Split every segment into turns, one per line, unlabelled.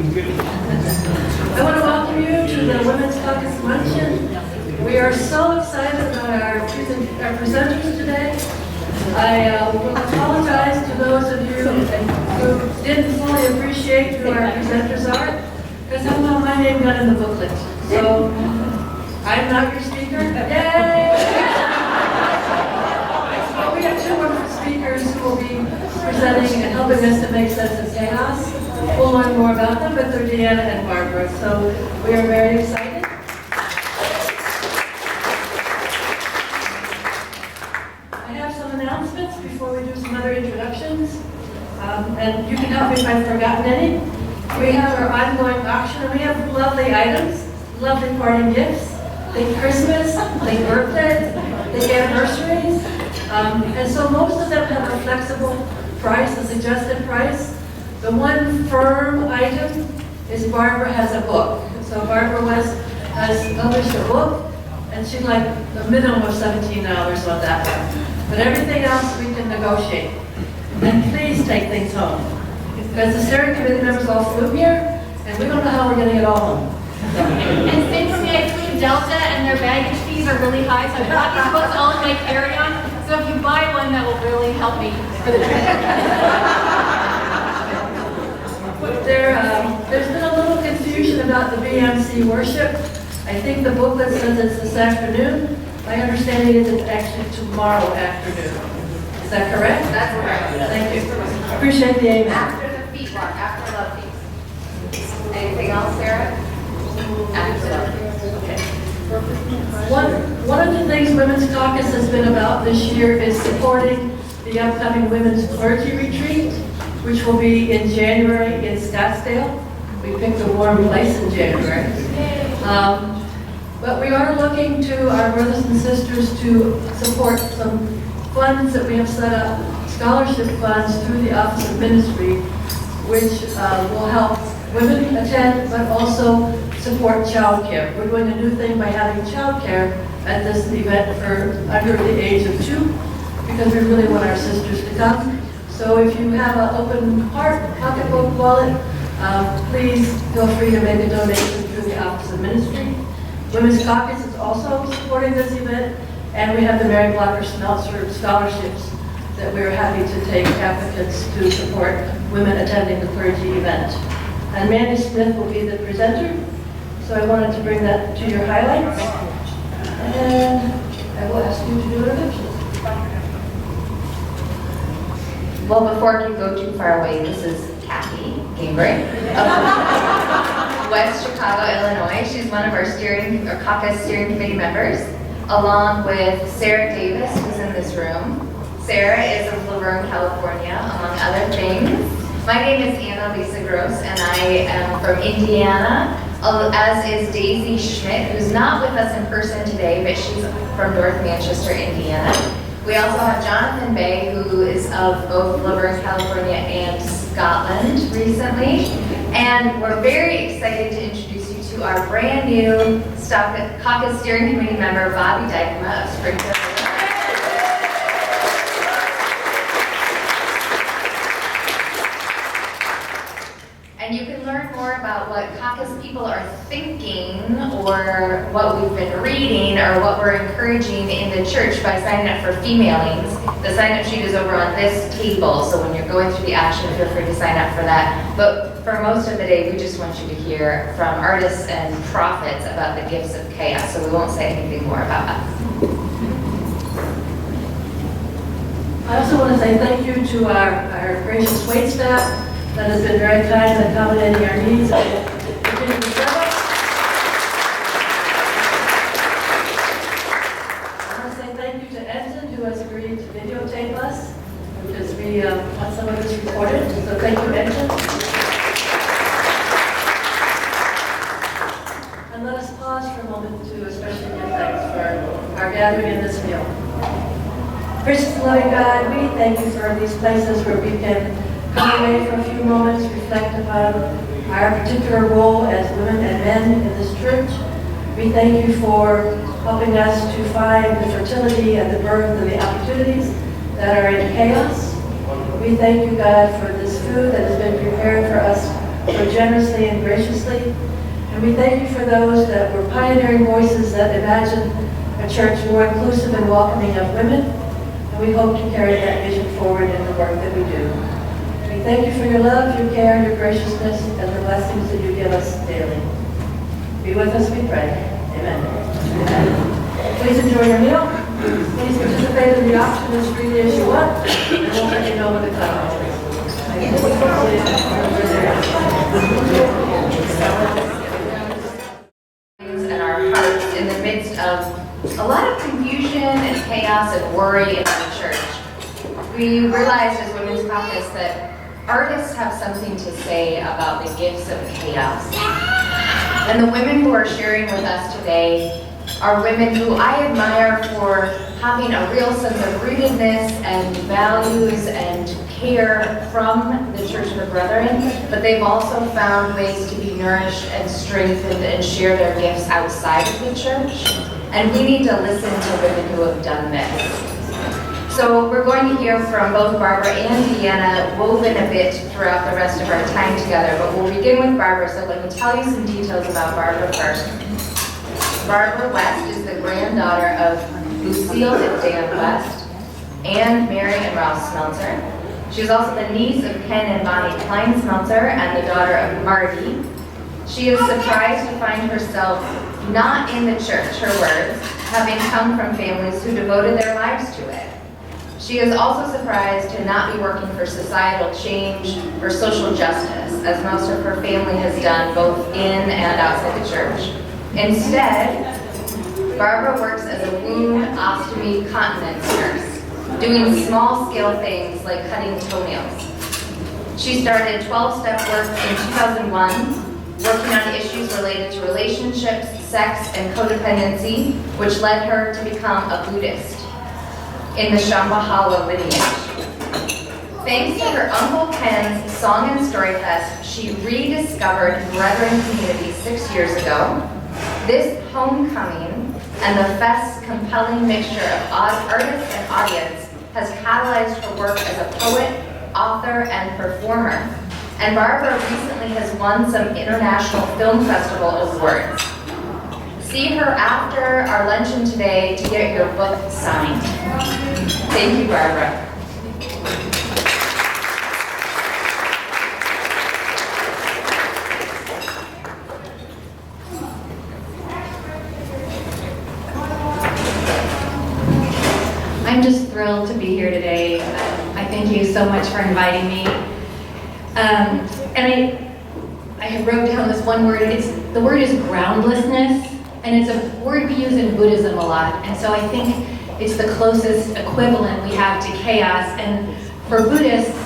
I want to welcome you to the Womaens Caucus Luncheon. We are so excited about our presenters today. I will apologize to those of you who didn't fully appreciate who our presenters are, because somehow my name got in the booklet. So I'm not your speaker. Yay! But we have two wonderful speakers who will be presenting and helping us to make sense of chaos. We'll learn more about them, but they're Deanna and Barbara, so we are very excited. I have some announcements before we do some other introductions, and you can help me if I've forgotten any. We have our ongoing auction, and we have lovely items, lovely parting gifts, think Christmas, think birthdays, think anniversaries, and so most of them have a flexible price, a suggested price. The one firm item is Barbara has a book. So Barbara has published a book, and she'd like a minimum of $17 on that one. But everything else we can negotiate. And please take things home. Because the steering committee members all flew here, and we don't know how we're going to get all home.
And same for me, I flew to Delta, and their baggage fees are really high, so I bought these books all in my carry-on. So if you buy one, that will really help me for the trip.
There's been a little confusion about the BMC worship. I think the booklet says it's this afternoon. My understanding is it's actually tomorrow afternoon. Is that correct?
That's correct.
Thank you. Appreciate the amen.
After the feet walk, after love feast. Anything else, Sarah? After love feast.
Okay. One of the things Women's Caucus has been about this year is supporting the upcoming Women's Clergy Retreat, which will be in January in Scottsdale. We picked a warm place in January. But we are looking to our brothers and sisters to support some funds that we have set up, scholarship funds through the Office of Ministry, which will help women attend, but also support childcare. We're doing a new thing by having childcare at this event for under the age of 2, because we really want our sisters to come. So if you have an open heart, pocketbook, wallet, please feel free to make a donation through the Office of Ministry. Women's Caucus is also supporting this event, and we have the Mary Blocker Smeltzer scholarships that we're happy to take applicants to support women attending the clergy event. And Mandy Smith will be the presenter, so I wanted to bring that to your highlights. And I will ask you to do introductions.
Well, before you go too far away, this is Kathy Gingrich of West Chicago, Illinois. She's one of our caucus steering committee members, along with Sarah Davis, who's in this room. Sarah is of Laverne, California, among other things. My name is Anna Lisa Gross, and I am from Indiana, as is Daisy Schmidt, who's not with us in person today, but she's from North Manchester, Indiana. We also have Jonathan Bay, who is of both Laverne, California and Scotland recently. And we're very excited to introduce you to our brand new Caucus Steering Committee member, Bobby Dykema of Springfield, Illinois. And you can learn more about what caucus people are thinking, or what we've been reading, or what we're encouraging in the church by signing up for femailings. The sign-up sheet is over on this table, so when you're going through the action, feel free to sign up for that. But for most of the day, we just want you to hear from artists and prophets about the gifts of chaos, so we won't say anything more about us.
I also want to say thank you to our gracious wait staff that has been very kind in accommodating our needs. I want to say thank you to Edson, who has agreed to videotape us, because we want some of this recorded. So thank you, Edson. And let us pause for a moment to especially give thanks for our gathering in this meal. Gracious and loving God, we thank you for these places where we can come away for a few moments, reflect upon our particular role as women and men in this church. We thank you for helping us to find the fertility and the birth and the opportunities that are in chaos. We thank you, God, for this food that has been prepared for us so generously and graciously. And we thank you for those that were pioneering voices that imagine a church more inclusive and welcoming of women. And we hope to carry that vision forward in the work that we do. We thank you for your love, your care, your graciousness, and the blessings that you give us daily. Be with us, we pray. Amen. Amen. Please enjoy your meal. Please participate in the auction as freely as you want, and we'll let you know when the cutoff is.
And our hearts in the midst of a lot of confusion and chaos and worry in our church. We realized as Womaens Caucus that artists have something to say about the gifts of chaos. And the women who are sharing with us today are women who I admire for having a real sense of rootedness and values and care from the Church of the Brethren, but they've also found ways to be nourished and strengthened and share their gifts outside of the church. And we need to listen to women who have done this. So we're going to hear from both Barbara and Deanna, woven a bit throughout the rest of our time together, but we'll begin with Barbara, so let me tell you some details about Barbara first. Barbara West is the granddaughter of Lucille and Dan West, and Mary and Ralph Smeltzer. She's also the niece of Ken and Bonnie Klein Smeltzer and the daughter of Marty. She is surprised to find herself not in the church, her words, having come from families who devoted their lives to it. She is also surprised to not be working for societal change or social justice, as most of her family has done both in and outside the church. Instead, Barbara works as a wound ostomy continence nurse, doing small-scale things like cutting toenails. She started 12-step work in 2001, working on issues related to relationships, sex, and codependency, which led her to become a Buddhist in the Shambhala lineage. Thanks to her Uncle Ken's Song and Story Fest, she rediscovered Brethren community 6 years ago. This homecoming and the fest's compelling mixture of artist and audience has catalyzed her work as a poet, author, and performer. And Barbara recently has won some international film festival awards. See her after our luncheon today to get your book signed. Thank you, Barbara.
I'm just thrilled to be here today. I thank you so much for inviting me. And I wrote down this one word. The word is groundlessness, and it's a word we use in Buddhism a lot. And so I think it's the closest equivalent we have to chaos. And for Buddhists,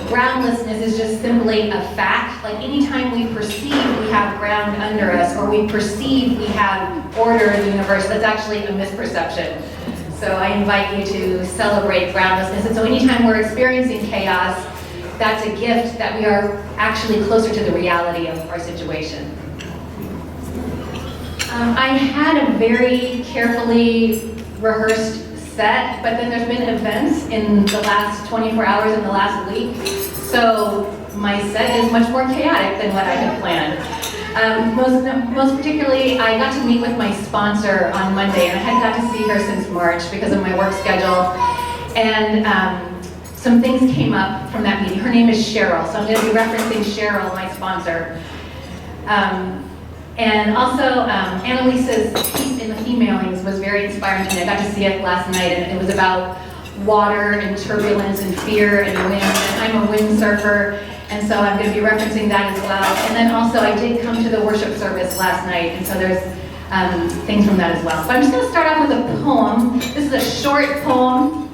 groundlessness is just simply a fact. Like anytime we perceive we have ground under us, or we perceive we have order in the universe, that's actually a misperception. So I invite you to celebrate groundlessness. And so anytime we're experiencing chaos, that's a gift that we are actually closer to the reality of our situation. I had a very carefully rehearsed set, but then there's been events in the last 24 hours in the last week. So my set is much more chaotic than what I had planned. Most particularly, I got to meet with my sponsor on Monday, and I hadn't got to see her since March because of my work schedule. And some things came up from that meeting. Her name is Cheryl, so I'm going to be referencing Cheryl, my sponsor. And also, Annalisa's piece in the emailings was very inspiring to me. I got to see it last night, and it was about water and turbulence and fear and wind. And I'm a windsurfer, and so I'm going to be referencing that as well. And then also, I did come to the worship service last night, and so there's things from that as well. But I'm just going to start off with a poem. This is a short poem.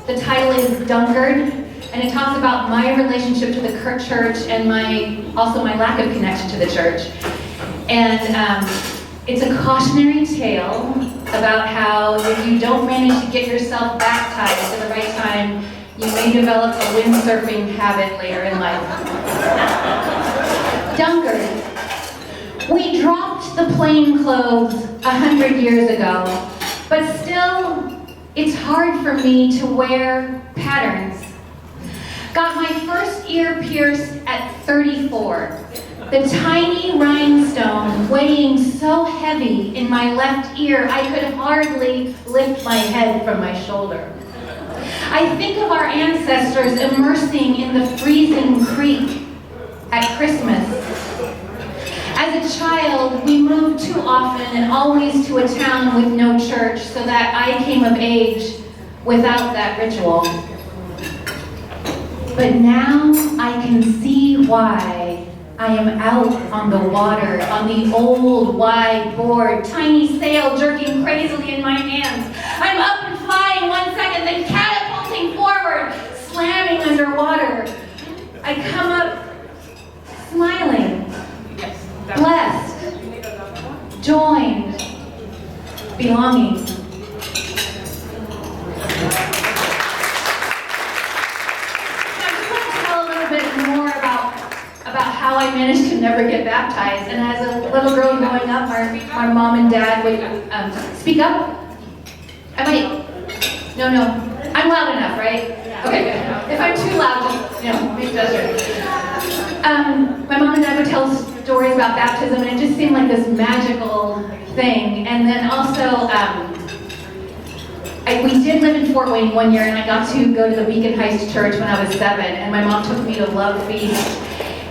The title is Dunkard, and it talks about my relationship to the church and also my lack of connection to the church. And it's a cautionary tale about how if you don't manage to get yourself baptized at the right time, you may develop a windsurfing habit later in life. Dunkard. We dropped the plain clothes 100 years ago, but still, it's hard for me to wear patterns. Got my first ear pierced at 34. The tiny rhinestone weighing so heavy in my left ear, I could hardly lift my head from my shoulder. I think of our ancestors immersing in the freezing creek at Christmas. As a child, we moved too often and always to a town with no church, so that I came of age without that ritual. But now I can see why I am out on the water, on the old wide board, tiny sail jerking crazily in my hands. I'm up and flying 1 second, then catapulting forward, slamming underwater. I come up smiling, blessed, joined, belonging. More about how I managed to never get baptized. And as a little girl growing up, our mom and dad would speak up. No, I'm loud enough, right? Okay, if I'm too loud, just, make gesture. My mom and dad would tell stories about baptism, and it just seemed like this magical thing. And then also, we did live in Fort Wayne one year, and I got to go to the Beacon Heights Church when I was 7, and my mom took me to Love Feast,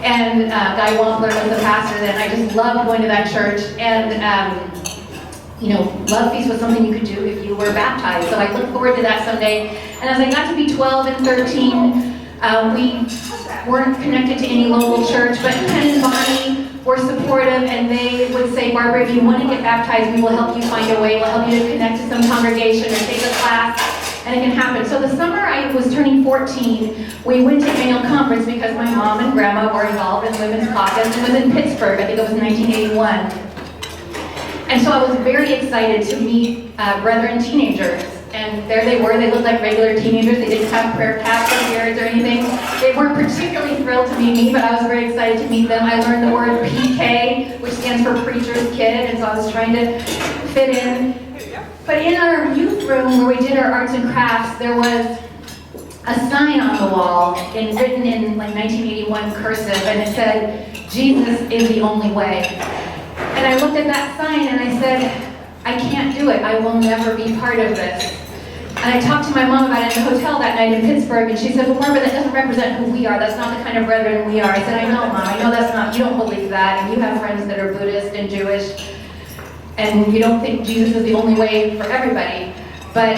and Guy Wampler was the pastor then. I just loved going to that church, and Love Feast was something you could do if you were baptized, so I looked forward to that someday. And as I got to be 12 and 13, we weren't connected to any local church, but Ken and Bonnie were supportive, and they would say, Barbara, if you want to get baptized, we will help you find a way. We'll help you to connect to some congregation or take a class, and it can happen. So the summer I was turning 14, we went to annual conference because my mom and grandma were involved in Womaens Caucus, and it was in Pittsburgh. I think it was 1981. And so I was very excited to meet brethren teenagers. And there they were. They looked like regular teenagers. They didn't have prayer caps or beards or anything. They weren't particularly thrilled to meet me, but I was very excited to meet them. I learned the word PK, which stands for Preacher's Kid, and so I was trying to fit in. But in our youth room where we did our arts and crafts, there was a sign on the wall written in like 1981 cursive, and it said, Jesus is the only way. And I looked at that sign and I said, I can't do it. I will never be part of this. And I talked to my mom about it in the hotel that night in Pittsburgh, and she said, well, Barbara, that doesn't represent who we are. That's not the kind of brethren we are. I said, I know, Mom. I know that's not, you don't believe that, and you have friends that are Buddhist and Jewish, and you don't think Jesus is the only way for everybody. But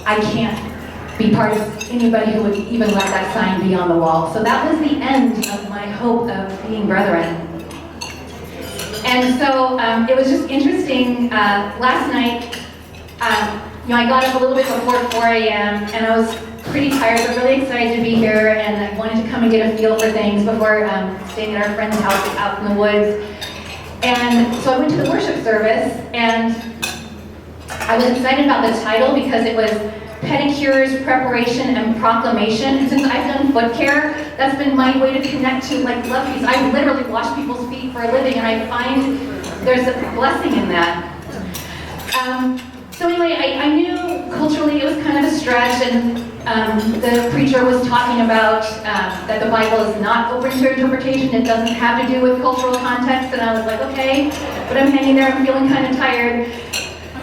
I can't be part of anybody who would even let that sign be on the wall. So that was the end of my hope of being brethren. And so it was just interesting. Last night, I got up a little bit before 4 a.m. and I was pretty tired, but really excited to be here, and I wanted to come and get a feel for things before staying at our friend's house out in the woods. And so I went to the worship service, and I was excited about the title because it was Pedicures, Preparation, and Proclamation. And since I've done foot care, that's been my way to connect to Love Feast. I literally wash people's feet for a living, and I find there's a blessing in that. So anyway, I knew culturally it was kind of a stretch, and the preacher was talking about that the Bible is not open to interpretation. It doesn't have to do with cultural context, and I was like, okay, but I'm hanging there, I'm feeling kind of tired.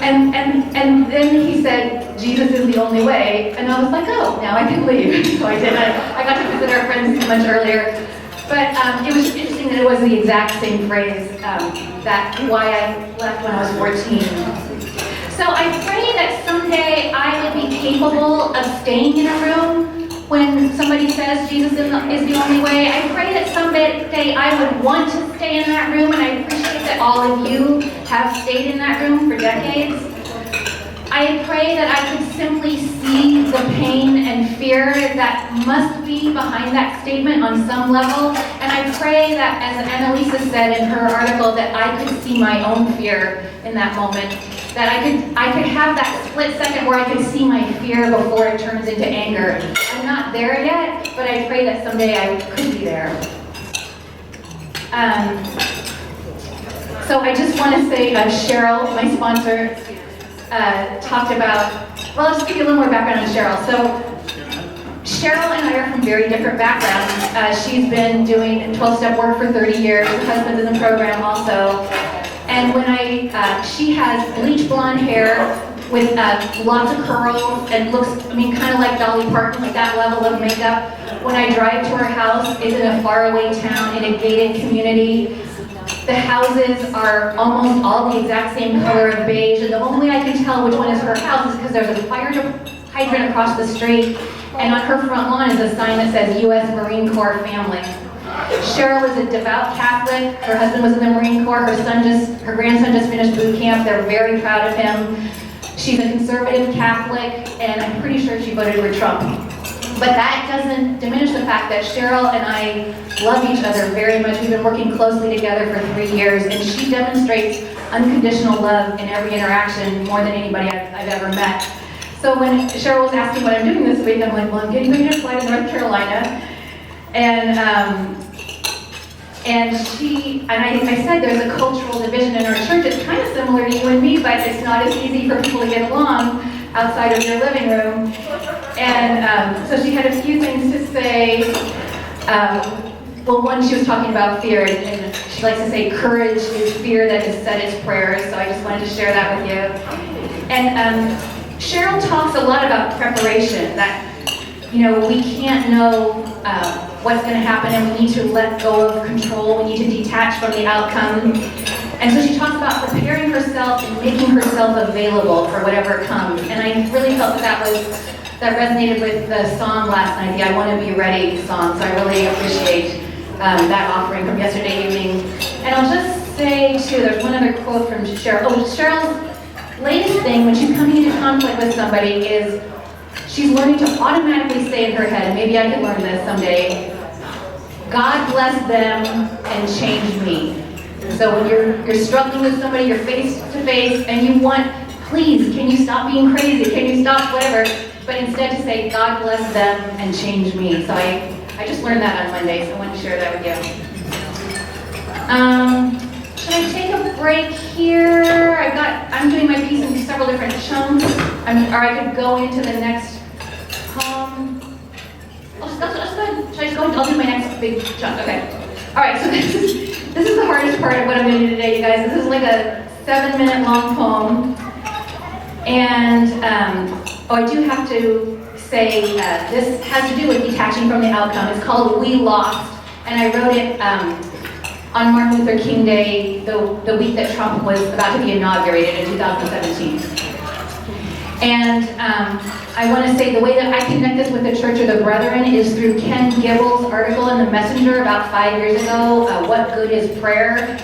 And then he said, Jesus is the only way, and I was like, oh, now I can leave. So I did. I got to visit our friends much earlier. But it was just interesting that it was the exact same phrase, that's why I left when I was 14. So I pray that someday I will be capable of staying in a room when somebody says Jesus is the only way. I pray that someday I would want to stay in that room, and I appreciate that all of you have stayed in that room for decades. I pray that I could simply see the pain and fear that must be behind that statement on some level. And I pray that, as Annalisa said in her article, that I could see my own fear in that moment. That I could have that split second where I could see my fear before it turns into anger. I'm not there yet, but I pray that someday I could be there. So I just want to say, Cheryl, my sponsor, talked about, well, I'll just give you a little more background on Cheryl. So Cheryl and I are from very different backgrounds. She's been doing 12-step work for 30 years. Her husband's in the program also. And when she has bleach blonde hair with lots of curls and looks, kind of like Dolly Parton, like that level of makeup. When I drive to her house, it's in a faraway town, in a gated community. The houses are almost all the exact same color of beige, and the only way I can tell which one is her house is because there's a fire hydrant across the street, and on her front lawn is a sign that says U.S. Marine Corps family. Cheryl is a devout Catholic. Her husband was in the Marine Corps. Her grandson just finished boot camp. They're very proud of him. She's a conservative Catholic, and I'm pretty sure she voted for Trump. But that doesn't diminish the fact that Cheryl and I love each other very much. We've been working closely together for 3 years, and she demonstrates unconditional love in every interaction more than anybody I've ever met. So when Cheryl was asking what I'm doing this week, I'm like, well, I'm getting ready to fly to North Carolina. And I said there's a cultural division in our church. It's kind of similar to you and me, but it's not as easy for people to get along outside of your living room. And so she had a few things to say. Well, one, she was talking about fear, and she likes to say courage is fear that has said its prayers, so I just wanted to share that with you. And Cheryl talks a lot about preparation, that we can't know what's going to happen, and we need to let go of control. We need to detach from the outcome. And so she talks about preparing herself and making herself available for whatever comes. And I really felt that resonated with the song last night, the I Want to Be Ready song. So I really appreciate that offering from yesterday evening. And I'll just say too, there's one other quote from Cheryl. Cheryl's latest thing when she's coming into conflict with somebody is she's learning to automatically say in her head, and maybe I can learn this someday, God bless them and change me. So when you're struggling with somebody, you're face to face, and you want, please, can you stop being crazy? Can you stop whatever? But instead to say, God bless them and change me. So I just learned that on Monday, so I wanted to share that with you. Should I take a break here? I'm doing my piece in several different chunks. Or I could go into the next poem. Let's go ahead. Should I just go? I'll do my next big chunk. Okay. All right. So this is the hardest part of what I'm going to do today, you guys. This is like a 7-minute long poem, and I do have to say this has to do with detaching from the outcome. It's called "We Lost," and I wrote it on Martin Luther King Day, the week that Trump was about to be inaugurated in 2017. And I want to say the way that I connect this with the Church of the Brethren is through Ken Gibble's article in the Messenger about 5 years ago, What Good is Prayer?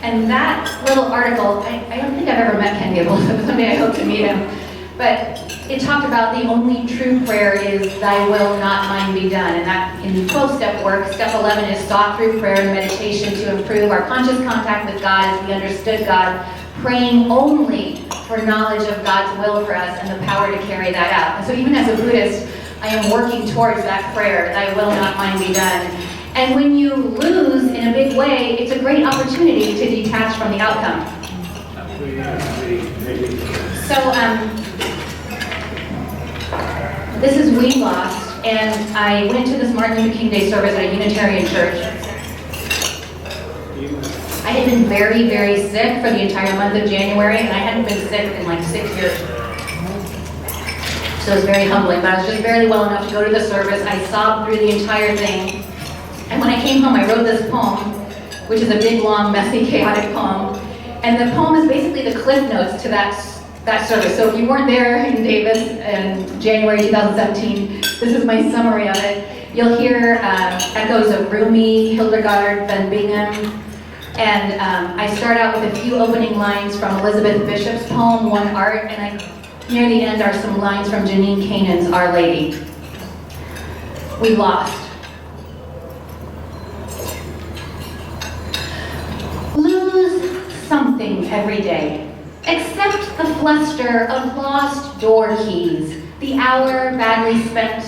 And that little article, I don't think I've ever met Ken Gibble, so someday I hope to meet him. But it talked about the only true prayer is, thy will, not mine be done. And that in 12-step work, step 11 is sought through prayer and meditation to improve our conscious contact with God as we understood God, praying only for knowledge of God's will for us and the power to carry that out. And so even as a Buddhist, I am working towards that prayer, thy will, not mine be done. And when you lose in a big way, it's a great opportunity to detach from the outcome. So this is We Lost, and I went to this Martin Luther King Day service at a Unitarian church. I had been very, very sick for the entire month of January, and I hadn't been sick in like 6 years. So it was very humbling, but I was just barely well enough to go to the service. I sobbed through the entire thing. And when I came home, I wrote this poem, which is a big, long, messy, chaotic poem. And the poem is basically the cliff notes to that service. So if you weren't there in Davis in January 2017, this is my summary of it. You'll hear echoes of Rumi, Hildegard, Van Bingen, and I start out with a few opening lines from Elizabeth Bishop's poem, One Art, and near the end are some lines from Janine Canaan's Our Lady. We lost. Lose something every day, except the fluster of lost door keys, the hour badly spent.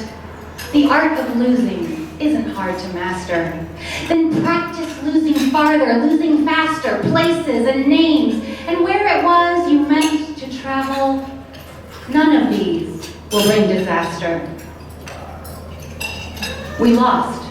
The art of losing isn't hard to master. Then practice losing farther, losing faster, places and names, and where it was you meant to travel. None of these will bring disaster. We lost.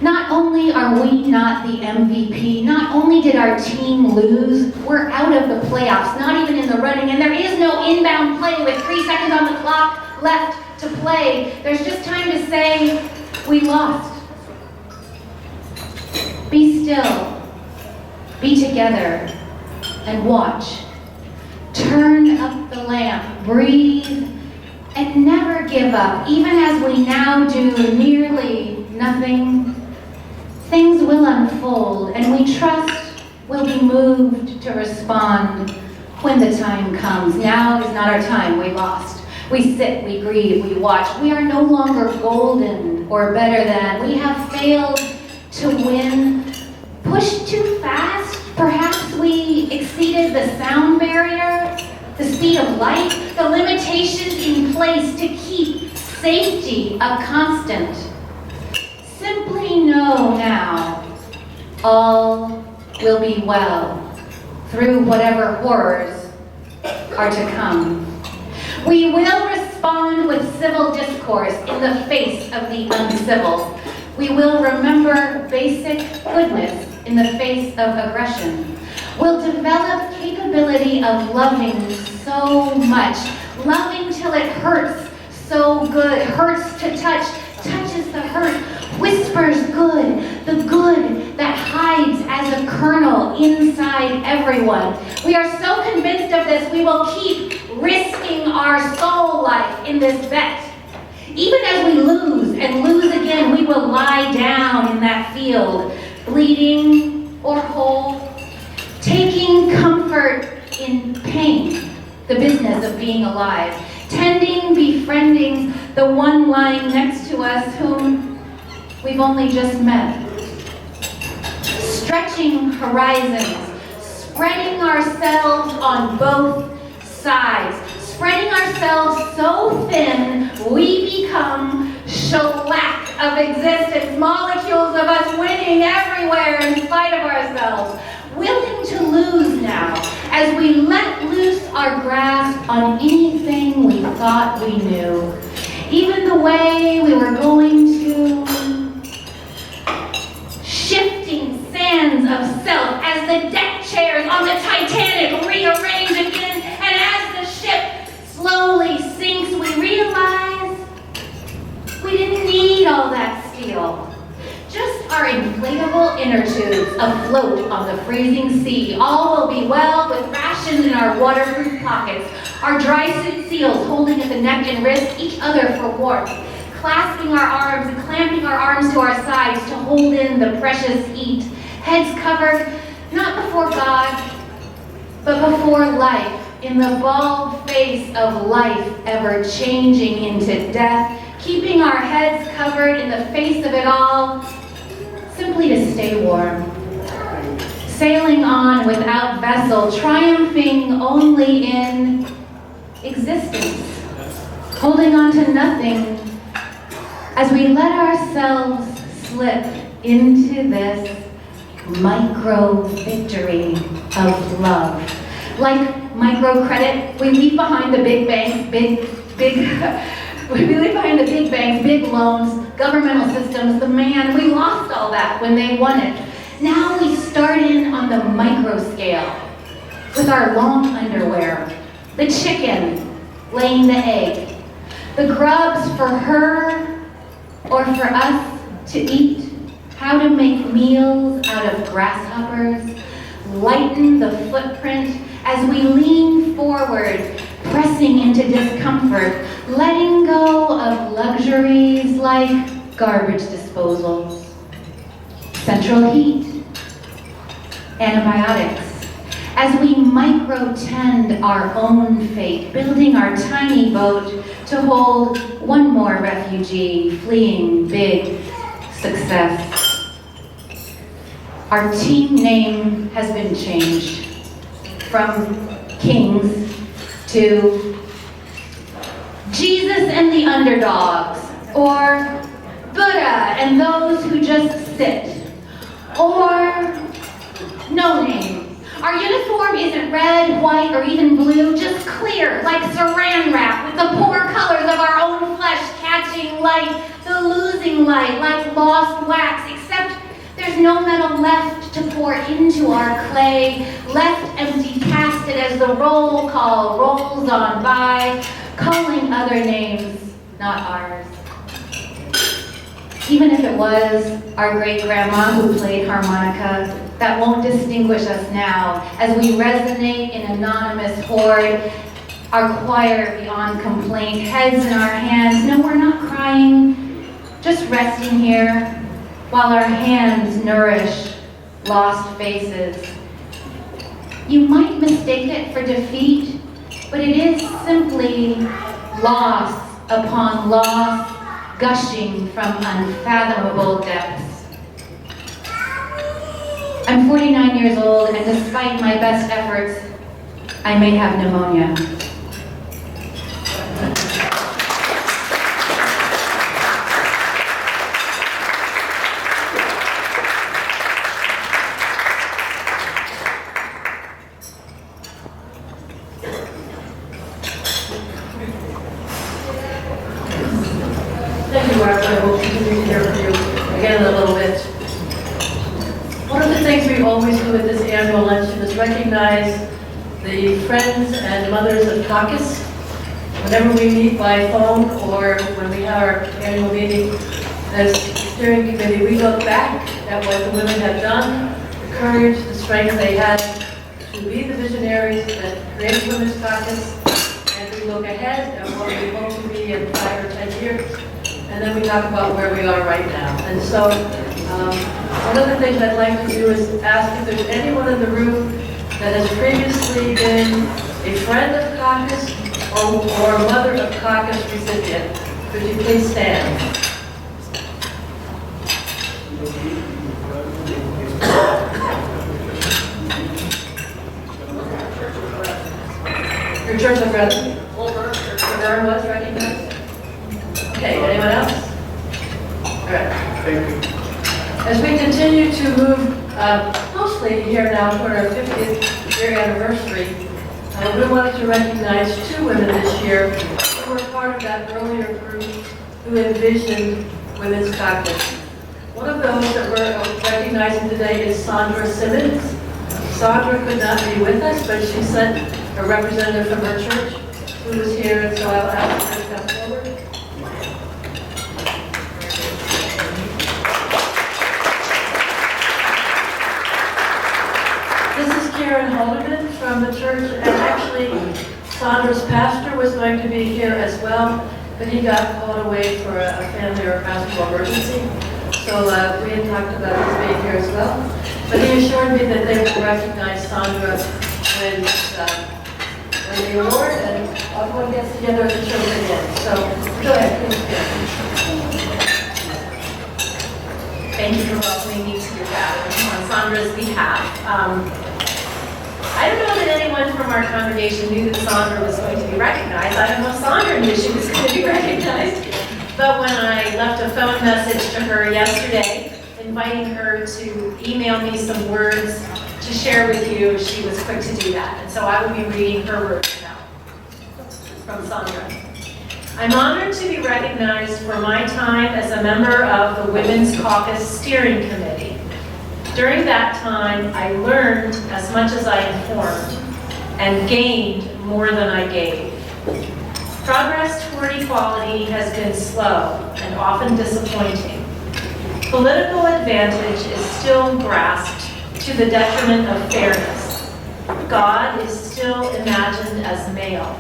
Not only are we not the MVP, not only did our team lose, we're out of the playoffs, not even in the running, and there is no inbound play with 3 seconds on the clock left to play. There's just time to say, we lost. Be still, be together, and watch. Turn up the lamp, breathe, and never give up. Even as we now do nearly nothing, things will unfold, and we trust we'll be moved to respond when the time comes. Now is not our time, we lost. We sit, we grieve, we watch. We are no longer golden or better than. We have failed to win. Pushed too fast? Perhaps we exceeded the sound barrier, the speed of light, the limitations in place to keep safety a constant. Simply know now, all will be well through whatever horrors are to come. We will respond with civil discourse in the face of the uncivil. We will remember basic goodness in the face of aggression. We'll develop capability of loving so much, loving till it hurts so good, hurts to touch, touches the hurt, whispers good, the good that hides as a kernel inside everyone. We are so convinced of this, we will keep risking our soul life in this bet. Even as we lose and lose again, we will lie down in that field, bleeding or whole, taking comfort in pain, the business of being alive, tending, befriending the one lying next to us whom we've only just met, stretching horizons, spreading ourselves on both sides, spreading ourselves so thin we become shellac of existence, molecules of us winning everywhere in spite of ourselves, willing to lose now as we let loose our grasp on anything we thought we knew, even the way we were going to, shifting sands of self as the deck chairs on the Titanic rearrange again, and as the ship slowly sinks, we realize we didn't need all that steel. Just our inflatable inner tubes afloat on the freezing sea. All will be well with rations in our waterproof pockets, our dry suit seals holding at the neck and wrist each other for warmth, clasping our arms and clamping our arms to our sides to hold in the precious heat, heads covered not before God, but before life, in the bald face of life ever changing into death, keeping our heads covered in the face of it all, simply to stay warm. Sailing on without vessel, triumphing only in existence, holding on to nothing as we let ourselves slip into this micro victory of love. Like microcredit, we leave behind the big banks, we leave behind the big banks, big loans, governmental systems, the man. We lost all that when they won it. Now we start in on the micro scale with our long underwear, the chicken laying the egg, the grubs for her or for us to eat, how to make meals out of grasshoppers, lighten the footprint as we lean forward, pressing into discomfort, letting go of luxuries like garbage disposals, central heat, antibiotics, as we micro-tend our own fate, building our tiny boat to hold one more refugee fleeing big success. Our team name has been changed from Kings to Jesus and the Underdogs, or Buddha and those who just sit, or no name. Our uniform isn't red, white, or even blue, just clear, like saran wrap, with the poor colors of our own flesh catching light, the the losing light, like lost wax, except there's no metal left to pour into our clay, left empty casted as the roll call rolls on by, calling other names, not ours. Even if it was our great-grandma who played harmonica, that won't distinguish us now as we resonate in anonymous horde, our choir beyond complaint, heads in our hands. No, we're not crying, just resting here while our hands nourish lost faces. You might mistake it for defeat, but it is simply loss upon loss, gushing from unfathomable depths. I'm 49 years old, and despite my best efforts, I may have pneumonia.
Thank you, Mark. I will continue to hear from you again in a little bit. One of the things we always do at this annual luncheon is recognize the friends and mothers of Caucus. Whenever we meet by phone or when we have our annual meeting as steering committee, we look back at what the women have done, the courage, the strength they had to be the visionaries that created Womaens Caucus, and we look ahead at what we hope to be in 5 or 10 years. And then we talk about where we are right now. And so one of the things I'd like to do is ask if there's anyone in the room that has previously been a friend of Caucus or a mother of Caucus recipient. Could you please stand? Your church of brethren? Your was recognized? Okay, anyone else? All right.
Thank you.
As we continue to move closely here now toward our 50th year anniversary, we wanted to recognize 2 women this year who were part of that earlier group who envisioned Womaens Caucus. One of those that we're recognizing today is Sandra Simmons. Sandra could not be with us, but she sent a representative from her church who was here, and so I'll ask her to come forward. Karen Haldeman from the church, and actually Sandra's pastor was going to be here as well, but he got called away for a family or a pastoral emergency. So we had talked about his being here as well. But he assured me that they would recognize Sandra when the award, and everyone gets together at the church again. So go ahead, please.
Thank you for welcoming me to your gathering on Sandra's behalf. I don't know that anyone from our congregation knew that Sandra was going to be recognized. I don't know if Sandra knew she was going to be recognized. But when I left a phone message to her yesterday, inviting her to email me some words to share with you, she was quick to do that. And so I will be reading her words now from Sandra. I'm honored to be recognized for my time as a member of the Womaens Caucus Steering Committee. During that time, I learned as much as I informed and gained more than I gave. Progress toward equality has been slow and often disappointing. Political advantage is still grasped to the detriment of fairness. God is still imagined as male.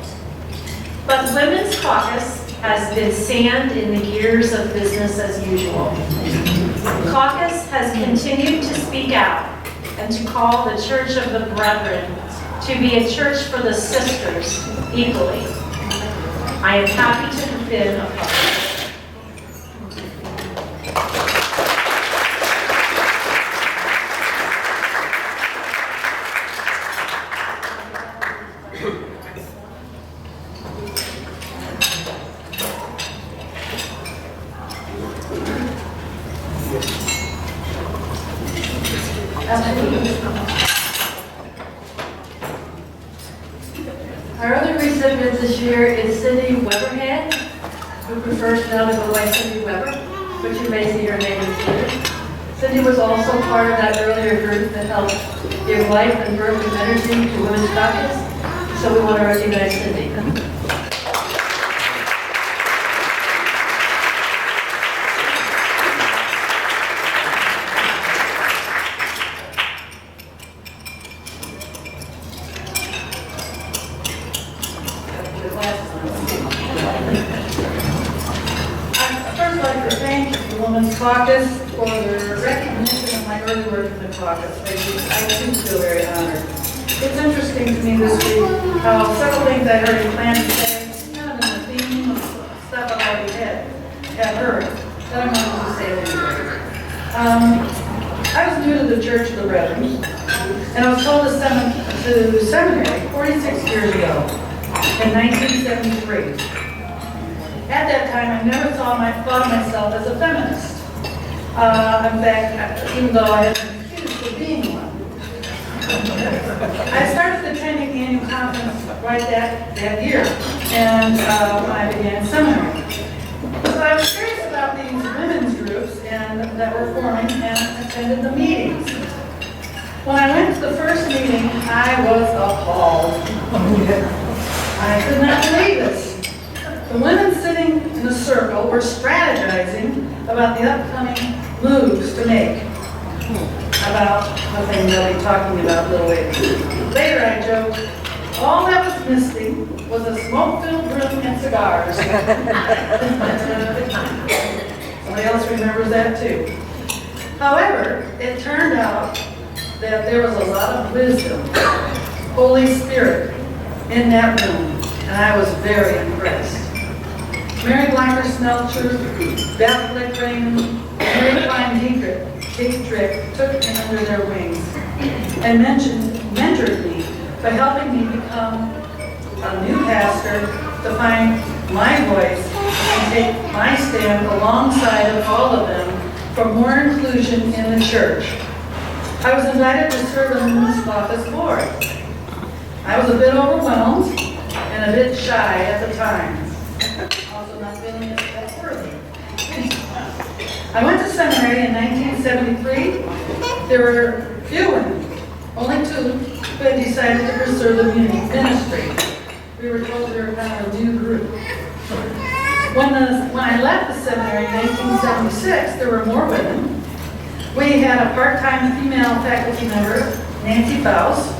But Womaens Caucus has been sand in the gears of business as usual. Caucus has continued to speak out and to call the Church of the Brethren to be a church for the sisters equally. I am happy to have been a part of it.
Our other recipient this year is Cindy Weberhan, who prefers now to go by Cindy Weber. which you may see her name included. Cindy was also part of that earlier group that helped give life and birth and energy to Women's Caucus. So we want to recognize Cindy. I'd like to thank the Womaens Caucus for their recognition of my early work in the caucus. I too feel very honored. It's interesting to me this week how several things I heard you plan to say, kind of in the theme of stuff I've already have heard, that I'm going to say it anyway. I was new to the Church of the Brethren, and I was told to seminary 46 years ago, in 1973. At that time, I never thought of myself as a feminist. In fact, even though I had been accused of being one. I started attending the annual conference right that year, and when I began seminary. So I was curious about these women's groups that were forming and attended the meetings. When I went to the first meeting, I was appalled. I could not believe this. The women sitting in a circle were strategizing about the upcoming moves to make about the thing they'll be talking about a little later. Later I joked, all that was missing was a smoke-filled room and cigars. Somebody else remembers that too. However, it turned out that there was a lot of wisdom, Holy Spirit in that room, and I was very impressed. Mary Blacker Snelcher, Beth Lick Raymond, Mary Klein Dietrich took me under their wings and mentored me by helping me become a new pastor to find my voice and take my stand alongside of all of them for more inclusion in the church. I was invited to serve on the Women's Caucus board. I was a bit overwhelmed and a bit shy at the time. Also not feeling as worthy. I went to seminary in 1973. There were few women, only two, who had decided to pursue the ministry. We were told we were kind of a new group. When I left the seminary in 1976, there were more women. We had a part-time female faculty member, Nancy Faust,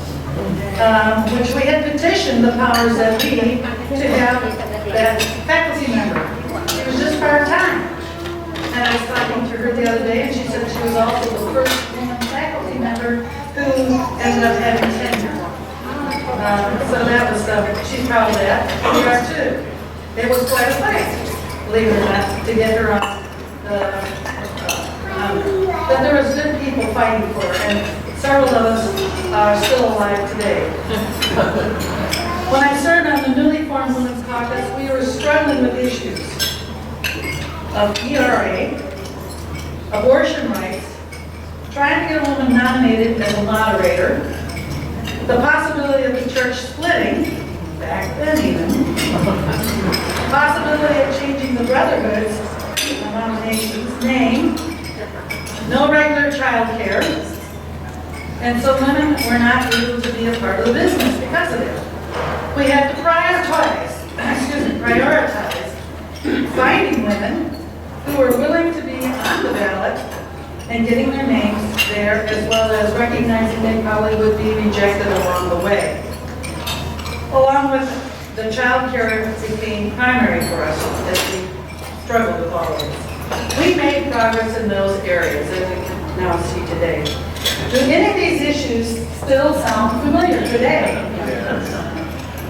which we had petitioned the powers that be to have that faculty member. She was just part-time. And I was talking to her the other day, and she said she was also the first woman faculty member who ended up having tenure. So that was, she's proud of that. We are too. It was quite a fight, believe it or not, to get her on but there was good people fighting for her, and several of us are still alive today. When I served on the newly formed Women's Caucus, we were struggling with issues of ERA, abortion rights, trying to get a woman nominated as a moderator, the possibility of the church splitting, back then even, the possibility of changing the Brotherhood's denomination's name, no regular child care, and so women were not able to be a part of the business because of it. We had to prioritize finding women who were willing to be on the ballot and getting their names there, as well as recognizing they probably would be rejected along the way. Along with the child care became primary for us as we struggled with all of this. We made progress in those areas, as we can now see today. Do any of these issues still sound familiar today?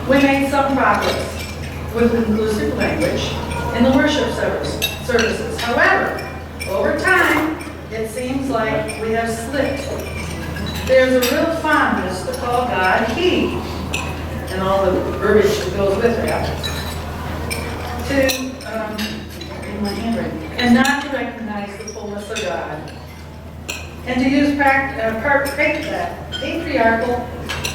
We made some progress with inclusive language in the worship services. However, over time, it seems like we have slipped. There's a real fondness to call God He, and all the verbiage that goes with that, in my handwriting, and not to recognize the fullness of God, and to use patriarchal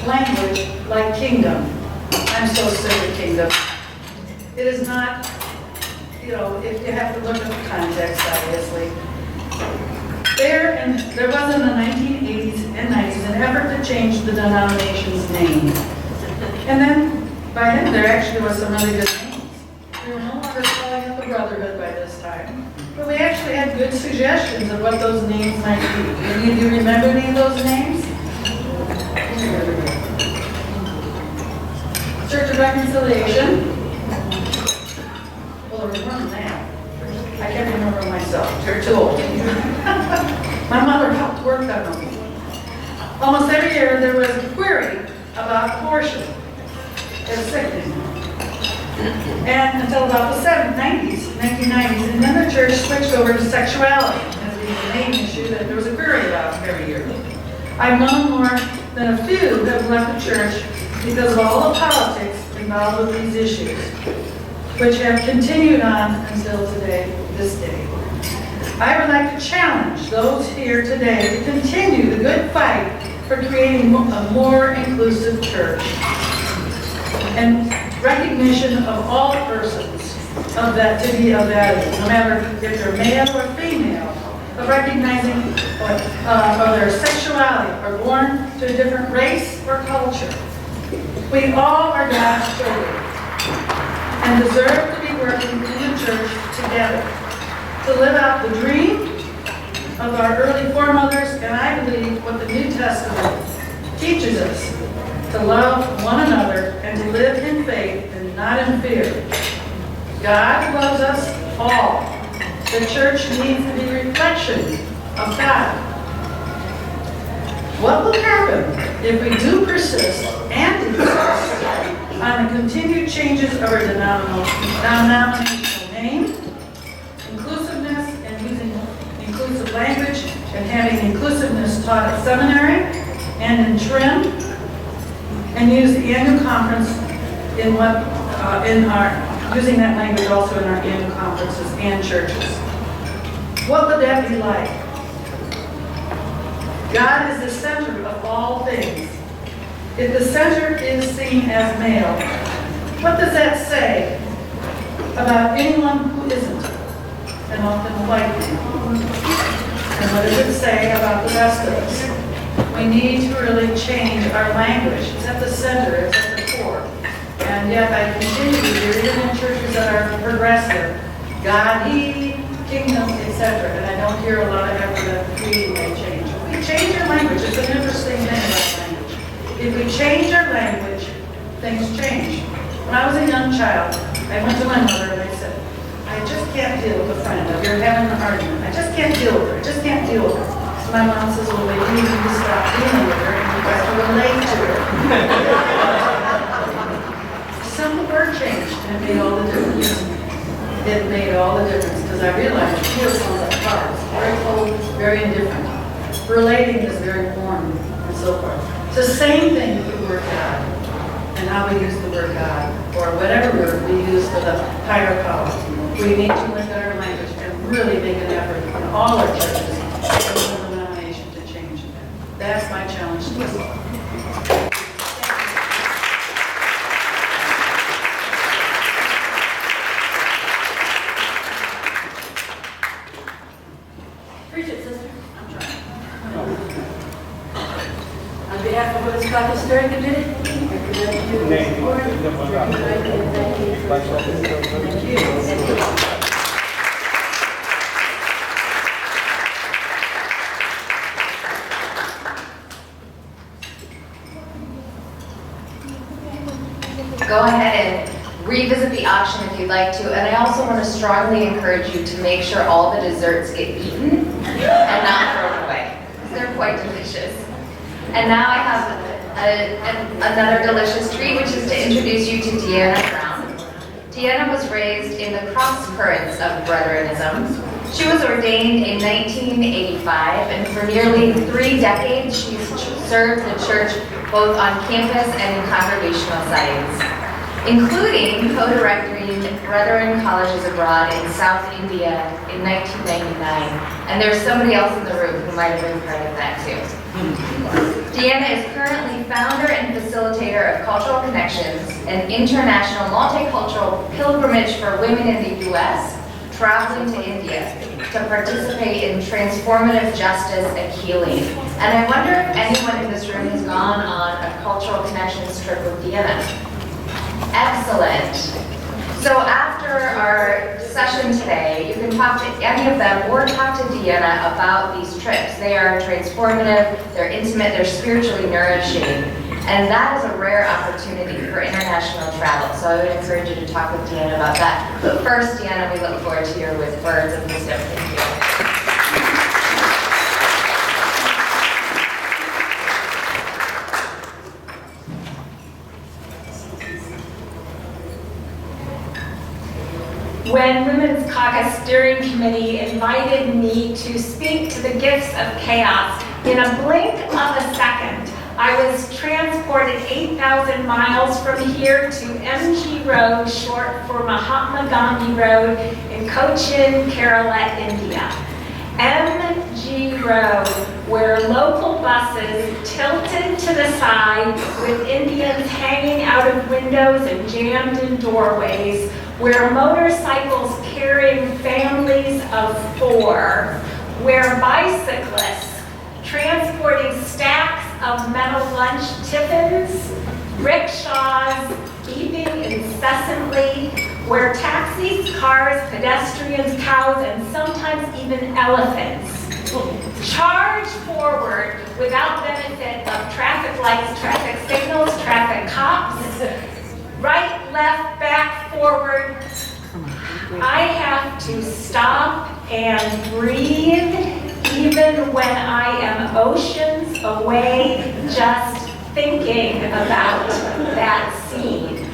language like kingdom. I'm so sick of kingdom. It is not
if you have to look at the context, obviously. There was in the 1980s and 90s an effort to change the denomination's name. And then, by then, there actually was some really good names. We were no longer calling it the Brotherhood by this time. But we actually had good suggestions of what those names might be. Any of you remember any of those names? Church of Reconciliation. Well, there was one now. I can't remember myself. They're too old. My mother helped work on them. Almost every year there was a query about abortion. It's sickening. And until about the 1990s, and then the church switched over to sexuality as the main issue that there was a query about every year. I've known more than a few that have left the church because of all the politics involved with these issues, which have continued on until this day. I would like to challenge those here today to continue the good fight for creating a more inclusive church and recognition of all persons of that to be of value, no matter if they're male or female, of recognizing or their sexuality or born to a different race or culture. We all are God's children and deserve to be working in the church together to live out the dream of our early foremothers, and I believe what the New Testament teaches us, to love one another and to live in faith and not in fear. God loves us all. The church needs to be a reflection of God. What will happen if we do persist and insist on the continued changes of our denominational name, inclusiveness and using inclusive language and having inclusiveness taught at seminary and in trim, and use the annual conference using that language also in our annual conferences and churches. What would that be like? God is the center of all things. If the center is seen as male, what does that say about anyone who isn't, and often white people? And what does it say about the rest of us? We need to really change our language. It's at the center, it's at the core. And yet I continue to hear, even in churches that are progressive, God, He, kingdom, etc. And I don't hear a lot of effort at creating that change. If we change our language, it's an interesting thing about language. If we change our language, things change. When I was a young child, I went to my mother and I said, I just can't deal with a friend. You're having an argument. I just can't deal with her. I just can't deal with her. So my mom says, well, maybe you need to stop dealing with her and you got to relate to her. Simple word change, and it made all the difference. It made all the difference because I realized it feels like cars, very cold, very indifferent. Relating is very warm and so forth. It's the same thing with the word God and how we use the word God or whatever word we use for the higher power. We need to look at our language and really make an effort in all our churches and the denomination to change it. That's my challenge to us all.
Preach it, sister. I'm trying. On behalf of Womaens Caucus Steering Committee, I present you this board. Thank you.
Go ahead and revisit the auction if you'd like to. And I also want to strongly encourage you to make sure all the desserts get eaten and not thrown away. They're quite delicious. And now I have another delicious treat, which is to introduce you to Deanna Brown. Deanna was raised in the cross currents of Brethren-ism. She was ordained in 1985, and for nearly 3 decades, she's served the church both on campus and in congregational settings, including co-directing Brethren Colleges Abroad in South India in 1999. And there's somebody else in the room who might have been part of that too. Deanna is currently founder and facilitator of Cultural Connections, an international multicultural pilgrimage for women in the U.S., traveling to India to participate in transformative justice and healing. And I wonder if anyone in this room has gone on a Cultural Connections trip with Deanna. Excellent. So after our session today, you can talk to any of them or talk to Deanna about these trips. They are transformative, they're intimate, they're spiritually nourishing, and that is a rare opportunity for international travel. So I would encourage you to talk with Deanna about that. But first, Deanna, we look forward to your words of wisdom. Thank you.
When Women's Caucus Steering Committee invited me to speak to the gifts of chaos, in a blink of a second, I was transported 8,000 miles from here to MG Road, short for Mahatma Gandhi Road, in Cochin, Kerala, India. MG Road, where local buses tilted to the side with Indians hanging out of windows and jammed in doorways, where motorcycles carrying families of 4, where bicyclists transporting stacks of metal lunch tiffins, rickshaws beeping incessantly, where taxis, cars, pedestrians, cows, and sometimes even elephants charge forward without benefit of traffic lights, traffic signals, traffic cops, right, left, back, forward. I have to stop and breathe even when I am oceans away just thinking about that scene.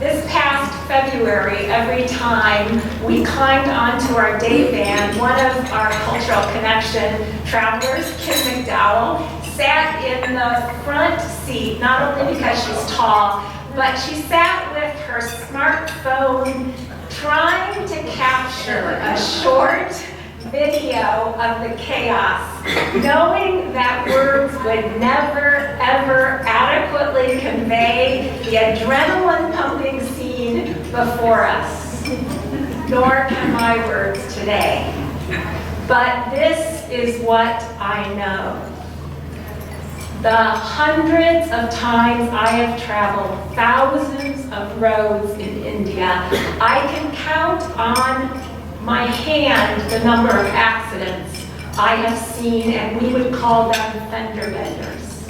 This past February, every time we climbed onto our day van, one of our Cultural Connection travelers, Kim McDowell, sat in the front seat, not only because she's tall, but she sat with her smartphone trying to capture a short video of the chaos, knowing that words would never, ever adequately convey the adrenaline-pumping scene before us. Nor can my words today. But this is what I know. The hundreds of times I have traveled thousands of roads in India, I can count on my hand the number of accidents I have seen, and we would call them fender benders.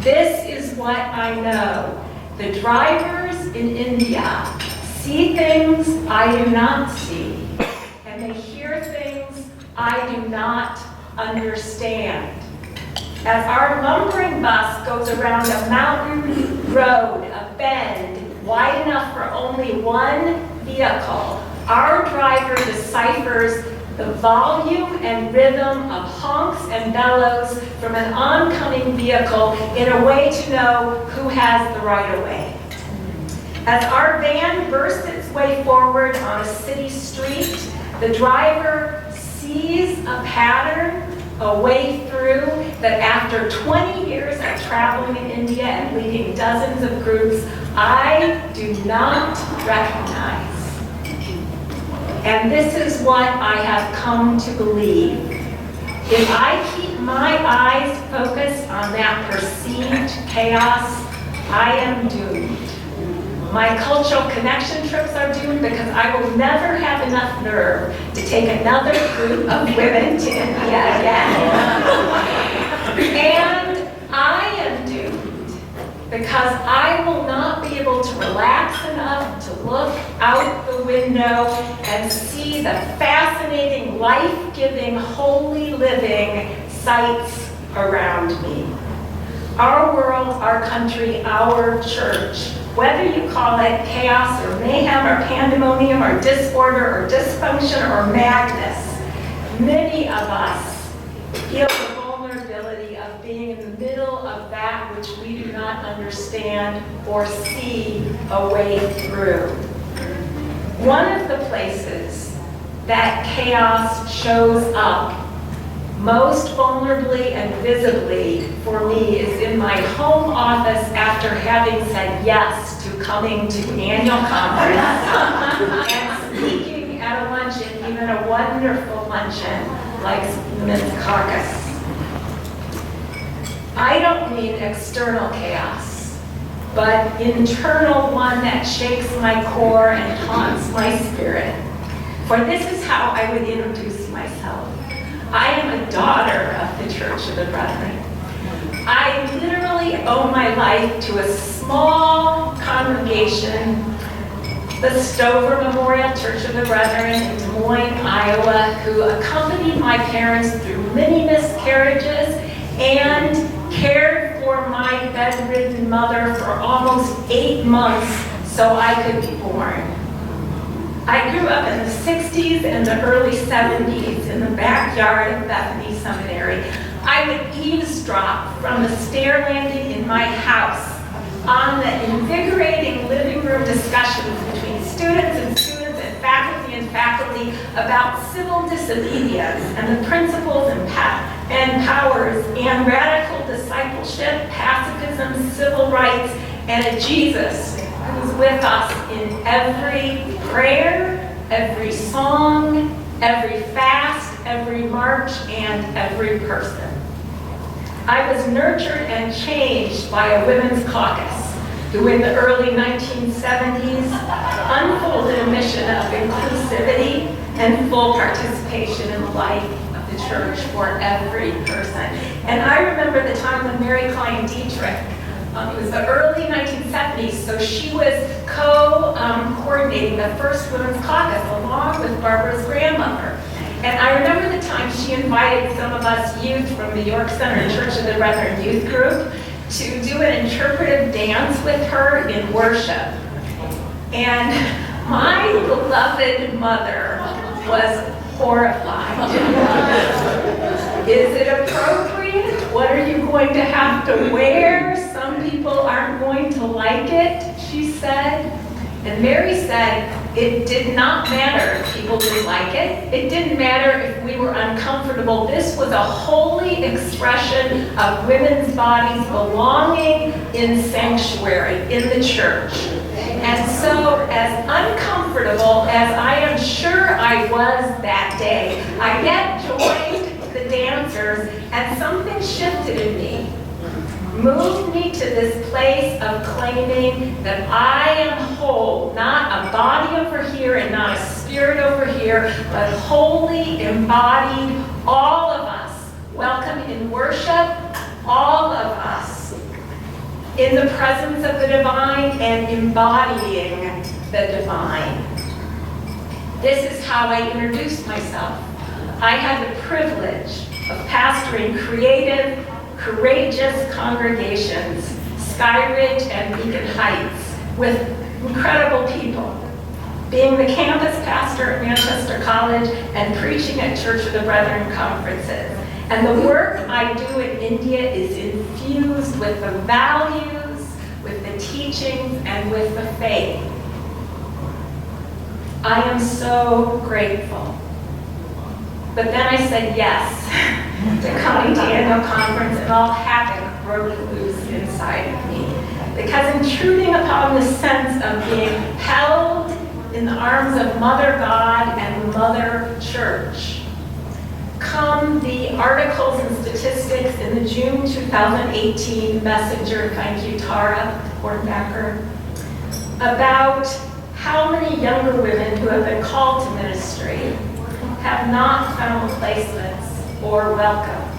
This is what I know. The drivers in India see things I do not see, and they hear things I do not understand. As our lumbering bus goes around a mountain road, a bend, wide enough for only one vehicle, our driver deciphers the volume and rhythm of honks and bellows from an oncoming vehicle in a way to know who has the right-of-way. As our van bursts its way forward on a city street, the driver sees a pattern, a way through that after 20 years of traveling in India and leading dozens of groups, I do not recognize. And this is what I have come to believe. If I keep my eyes focused on that perceived chaos, I am doomed. My Cultural Connection trips are doomed because I will never have enough nerve to take another group of women to India again. And I am doomed because I will not be able to relax enough to look out the window and see the fascinating, life-giving, holy living sights around me. Our world, our country, our church, whether you call it chaos or mayhem or pandemonium or disorder or dysfunction or madness, many of us feel the vulnerability of being in the middle of that which we do not understand or see a way through. One of the places that chaos shows up most vulnerably and visibly for me is in my home office after having said yes to coming to annual conference and speaking at a luncheon, even a wonderful luncheon like Womaens Caucus. I don't mean external chaos, but internal one that shakes my core and haunts my spirit. For this is how I would introduce myself. I am a daughter of the Church of the Brethren. I literally owe my life to a small congregation, the Stover Memorial Church of the Brethren in Des Moines, Iowa, who accompanied my parents through many miscarriages and cared for my bedridden mother for almost 8 months so I could be born. I grew up in the 60s and the early 70s in the backyard of Bethany Seminary. I would eavesdrop from the stair landing in my house on the invigorating living room discussions between students and faculty about civil disobedience and the principles and powers and radical discipleship, pacifism, civil rights, and a Jesus who's with us in every prayer, every song, every fast, every march, and every person. I was nurtured and changed by a women's caucus who in the early 1970s unfolded a mission of inclusivity and full participation in the life of the church for every person. And I remember the time when Mary Klein Dietrich, it was the early 1970s, so she was coordinating the first Women's Caucus along with Barbara's grandmother. And I remember the time she invited some of us youth from the York Center Church of the Brethren youth group to do an interpretive dance with her in worship. And my beloved mother was horrified. Is it appropriate? What are you going to have to wear? Some people aren't going to like it, she said. And Mary said, it did not matter if people didn't like it. It didn't matter if we were uncomfortable. This was a holy expression of women's bodies belonging in sanctuary, in the church. And so, as uncomfortable as I am sure I was that day, I yet joined the dancers, and something shifted in me. Moved me to this place of claiming that I am whole, not a body over here and not a spirit over here, but wholly embodied, all of us, welcome in worship, all of us, in the presence of the divine and embodying the divine. This is how I introduced myself. I had the privilege of pastoring creative, courageous congregations, Skyridge and Beacon Heights, with incredible people. Being the campus pastor at Manchester College and preaching at Church of the Brethren conferences. And the work I do in India is infused with the values, with the teachings, and with the faith. I am so grateful. But then I said yes to coming to annual conference, and all havoc broke loose inside of me. Because intruding upon the sense of being held in the arms of Mother God and Mother Church, come the articles and statistics in the June 2018 Messenger, thank you Tara Hornbacker, about how many younger women who have been called to ministry have not found placements or welcome.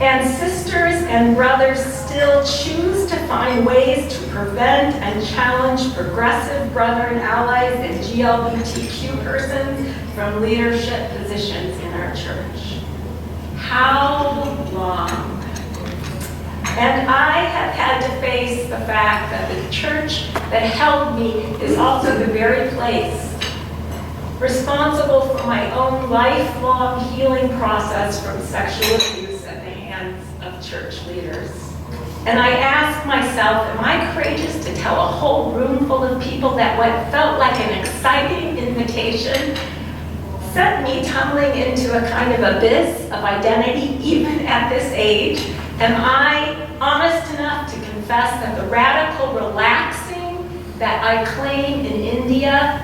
And sisters and brothers still choose to find ways to prevent and challenge progressive brethren, allies, and GLBTQ persons from leadership positions in our church. How long? And I have had to face the fact that the church that held me is also the very place responsible for my own lifelong healing process from sexual abuse at the hands of church leaders. And I ask myself, am I courageous to tell a whole room full of people that what felt like an exciting invitation sent me tumbling into a kind of abyss of identity even at this age. Am I honest enough to confess that the radical relaxing that I claim in India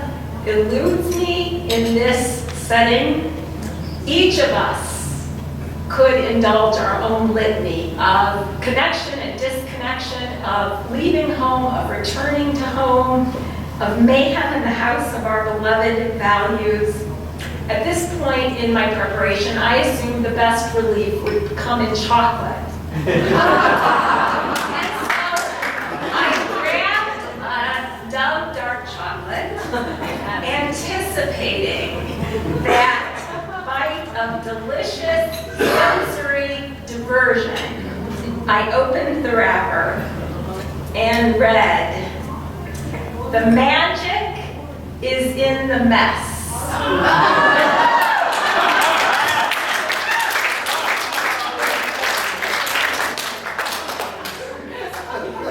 eludes me in this setting? Each of us could indulge our own litany of connection and disconnection, of leaving home, of returning to home, of mayhem in the house of our beloved values. At this point in my preparation, I assumed the best relief would come in chocolate. And so I grabbed a Dove dark chocolate, anticipating that bite of delicious sensory diversion. I opened the wrapper and read, "The magic is in the mess."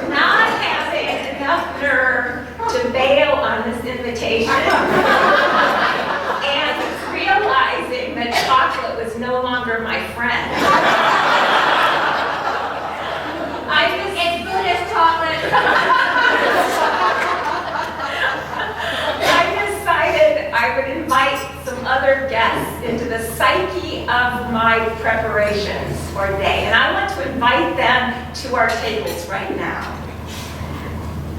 Not having enough nerve to bail on this invitation and realizing that chocolate was no longer my friend. It's good as chocolate. I decided I would invite some other guests into the psyche of my preparations for today, and I want to invite them to our tables right now.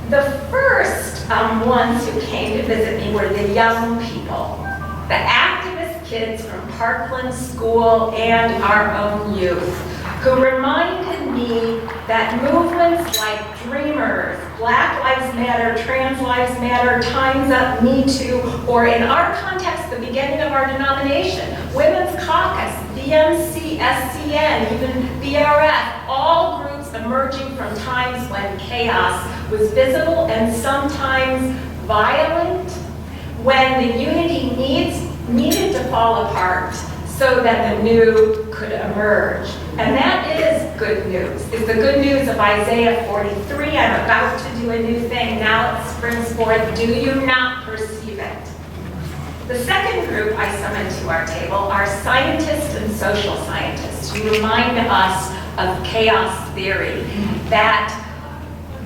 The first ones who came to visit me were the young people, the activist kids from Parkland School and our own youth, who reminded me that movements like Dreamers, Black Lives Matter, Trans Lives Matter, Time's Up, Me Too, or in our context, the beginning of our denomination, Womaens Caucus, BMC, SCN, even BRF, all groups emerging from times when chaos was visible and sometimes violent, when the unity needed to fall apart so that the new could emerge. And that is good news. It's the good news of Isaiah 43. I'm about to do a new thing. Now it springs forth. Do you not perceive it? The second group I summoned to our table are scientists and social scientists who remind us of chaos theory, that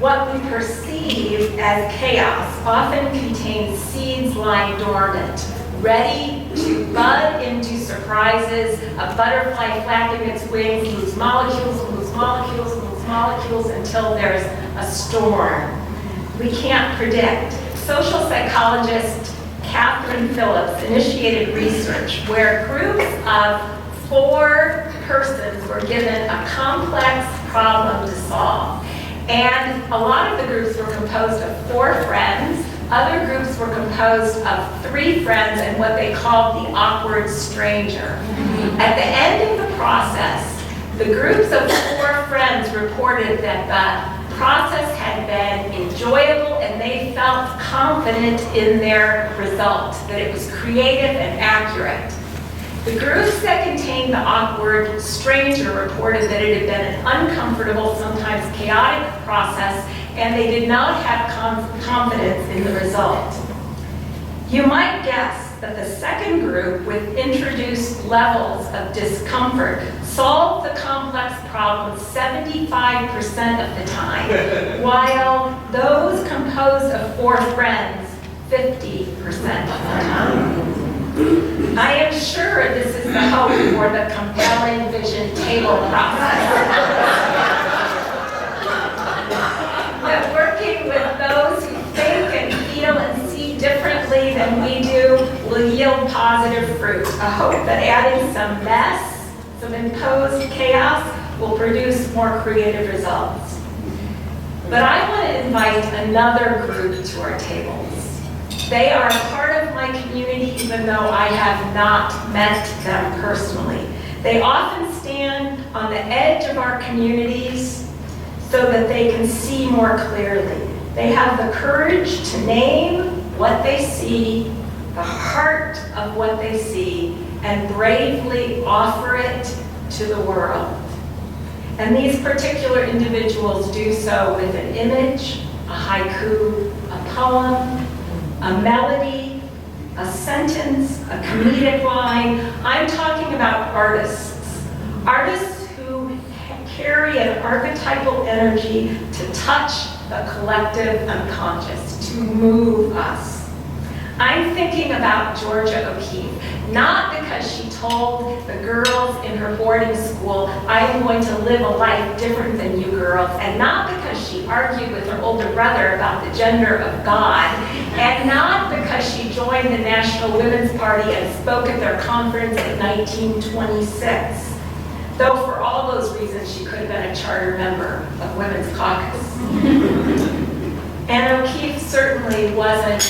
what we perceive as chaos often contains seeds lying dormant, ready to bud into surprises, a butterfly flapping its wings, moves molecules, moves molecules, moves molecules until there's a storm. We can't predict. Social psychologist Catherine Phillips initiated research where groups of 4 persons were given a complex problem to solve. And a lot of the groups were composed of 4 friends. Other groups were composed of 3 friends and what they called the awkward stranger. At the end of the process, the groups of 4 friends reported that the process had been enjoyable and they felt confident in their result, that it was creative and accurate. The groups that contained the awkward stranger reported that it had been an uncomfortable, sometimes chaotic process, and they did not have confidence in the result. You might guess that the second group, with introduced levels of discomfort, solved the complex problem 75% of the time, while those composed of 4 friends, 50% of the time. I am sure this is the hope for the compelling vision table process. That working with those who think and feel and see differently than we do will yield positive fruit. A hope that adding some mess, some imposed chaos, will produce more creative results. But I want to invite another group to our tables. They are a part of my community even though I have not met them personally. They often stand on the edge of our communities so that they can see more clearly. They have the courage to name what they see, the heart of what they see, and bravely offer it to the world. And these particular individuals do so with an image, a haiku, a poem, a melody, a sentence, a comedic line. I'm talking about artists. Artists who carry an archetypal energy to touch the collective unconscious, to move us. I'm thinking about Georgia O'Keeffe, not because she told the girls in her boarding school, I am going to live a life different than you girls, and not because she argued with her older brother about the gender of God, and not because she joined the National Women's Party and spoke at their conference in 1926. Though for all those reasons, she could have been a charter member of Womaens Caucus. And O'Keeffe certainly wasn't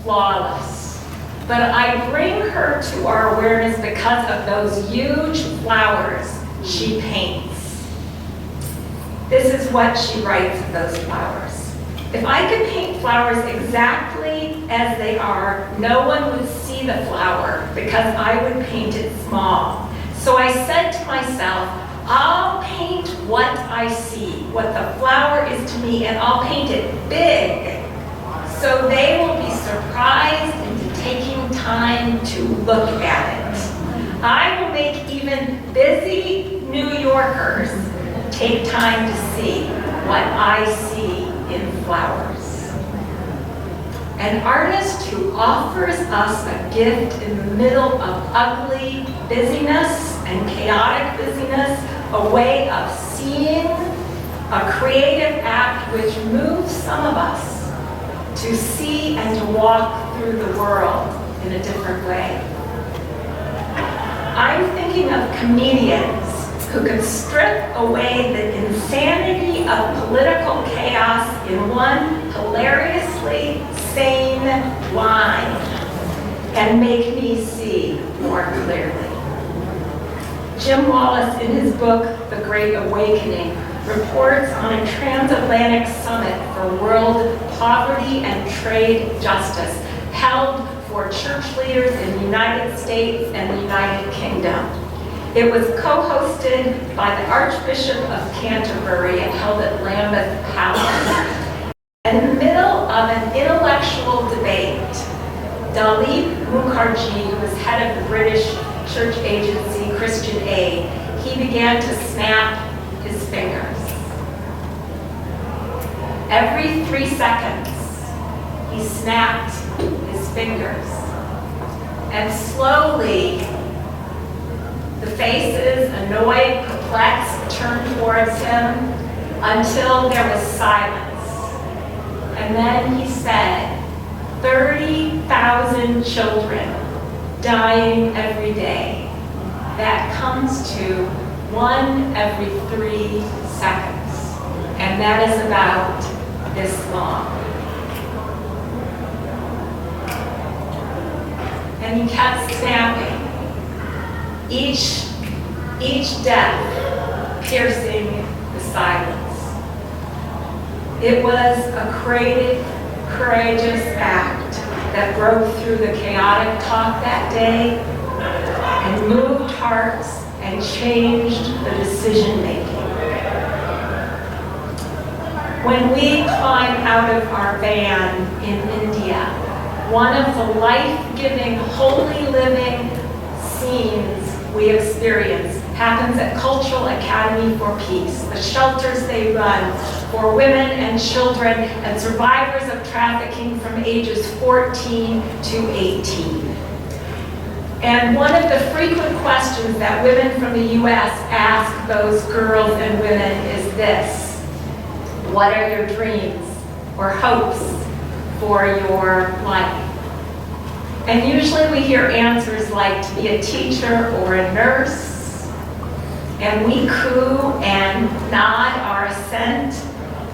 flawless. But I bring her to our awareness because of those huge flowers she paints. This is what she writes of those flowers. If I could paint flowers exactly as they are, no one would see the flower because I would paint it small. So I said to myself, I'll paint what I see, what the flower is to me, and I'll paint it big. So they will be surprised into taking time to look at it. I will make even busy New Yorkers take time to see what I see in flowers. An artist who offers us a gift in the middle of ugly busyness and chaotic busyness, a way of seeing, a creative act which moves some of us to see and to walk through the world in a different way. I'm thinking of comedians who could strip away the insanity of political chaos in one hilariously sane line and make me see more clearly. Jim Wallace, in his book, The Great Awakening, reports on a transatlantic summit for world poverty and trade justice held for church leaders in the United States and the United Kingdom. It was co-hosted by the Archbishop of Canterbury and held at Lambeth Palace. In the middle of an intellectual debate, Dalip Mukherjee, who was head of the British church agency Christian Aid, he began to snap his fingers. Every 3 seconds, he snapped his fingers. And slowly, the faces, annoyed, perplexed, turned towards him until there was silence. And then he said, 30,000 children dying every day. That comes to 1 every 3 seconds. And that is about this long. And he kept snapping. Each death piercing the silence. It was a creative, courageous act that broke through the chaotic talk that day and moved hearts and changed the decision making. When we climb out of our van in India, one of the life-giving, holy living scenes we experience happens at Cultural Academy for Peace, the shelters they run for women and children and survivors of trafficking from ages 14 to 18. And one of the frequent questions that women from the US ask those girls and women is this: what are your dreams or hopes for your life? And usually we hear answers like to be a teacher or a nurse, and we coo and nod our assent.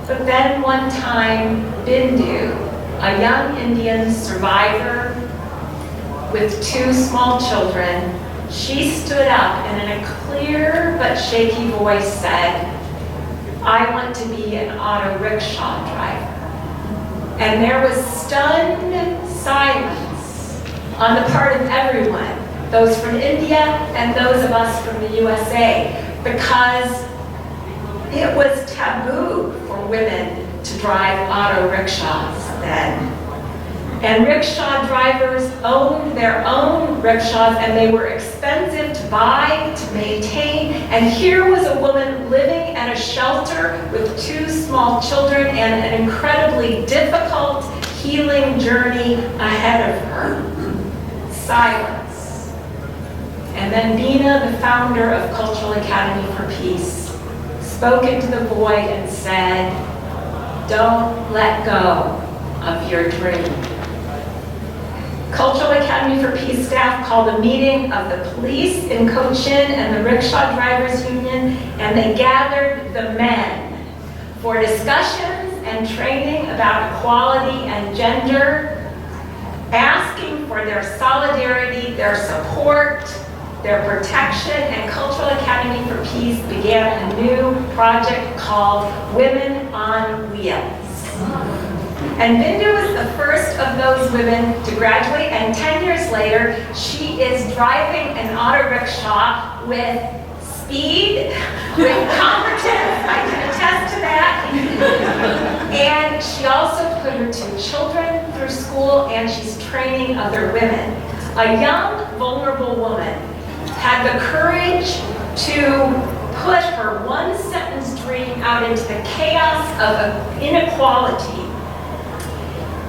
But then one time, Bindu, a young Indian survivor with 2 small children, she stood up and in a clear but shaky voice said, I want to be an auto rickshaw driver. And there was stunned silence on the part of everyone, those from India and those of us from the USA, because it was taboo for women to drive auto rickshaws then. And rickshaw drivers owned their own rickshaws, and they were expensive to buy, to maintain. And here was a woman living at a shelter with 2 small children and an incredibly difficult healing journey ahead of her. Silence. And then Deanna, the founder of Cultural Academy for Peace, spoke into the void and said, "Don't let go of your dream." Cultural Academy for Peace staff called a meeting of the police in Cochin and the Rickshaw Drivers Union, and they gathered the men for discussions and training about equality and gender, asking for their solidarity, their support, their protection, and Cultural Academy for Peace began a new project called Women on Wheels. And Bindu was the first of those women to graduate, and 10 years later, she is driving an auto rickshaw with speed, with competence, I can attest to that. And she also put her 2 children through school, and she's training other women. A young, vulnerable woman had the courage to put her one-sentence dream out into the chaos of inequality.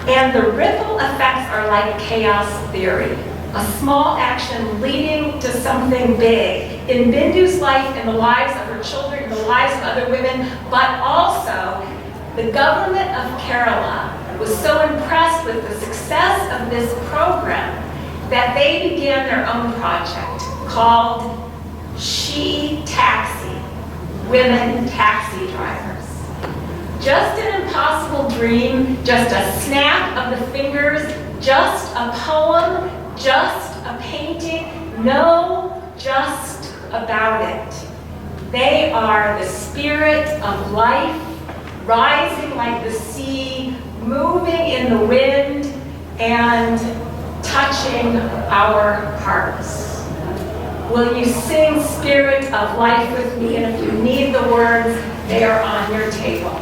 And the ripple effects are like chaos theory. A small action leading to something big in Bindu's life, in the lives of her children, in the lives of other women, but also the government of Kerala was so impressed with the success of this program that they began their own project called She Taxi, Women Taxi Drivers. Just an impossible dream, just a snap of the fingers, just a poem, just a painting, no, just about it. They are the spirit of life, rising like the sea, moving in the wind, and touching our hearts. Will you sing Spirit of Life with me? And if you need the words, they are on your table.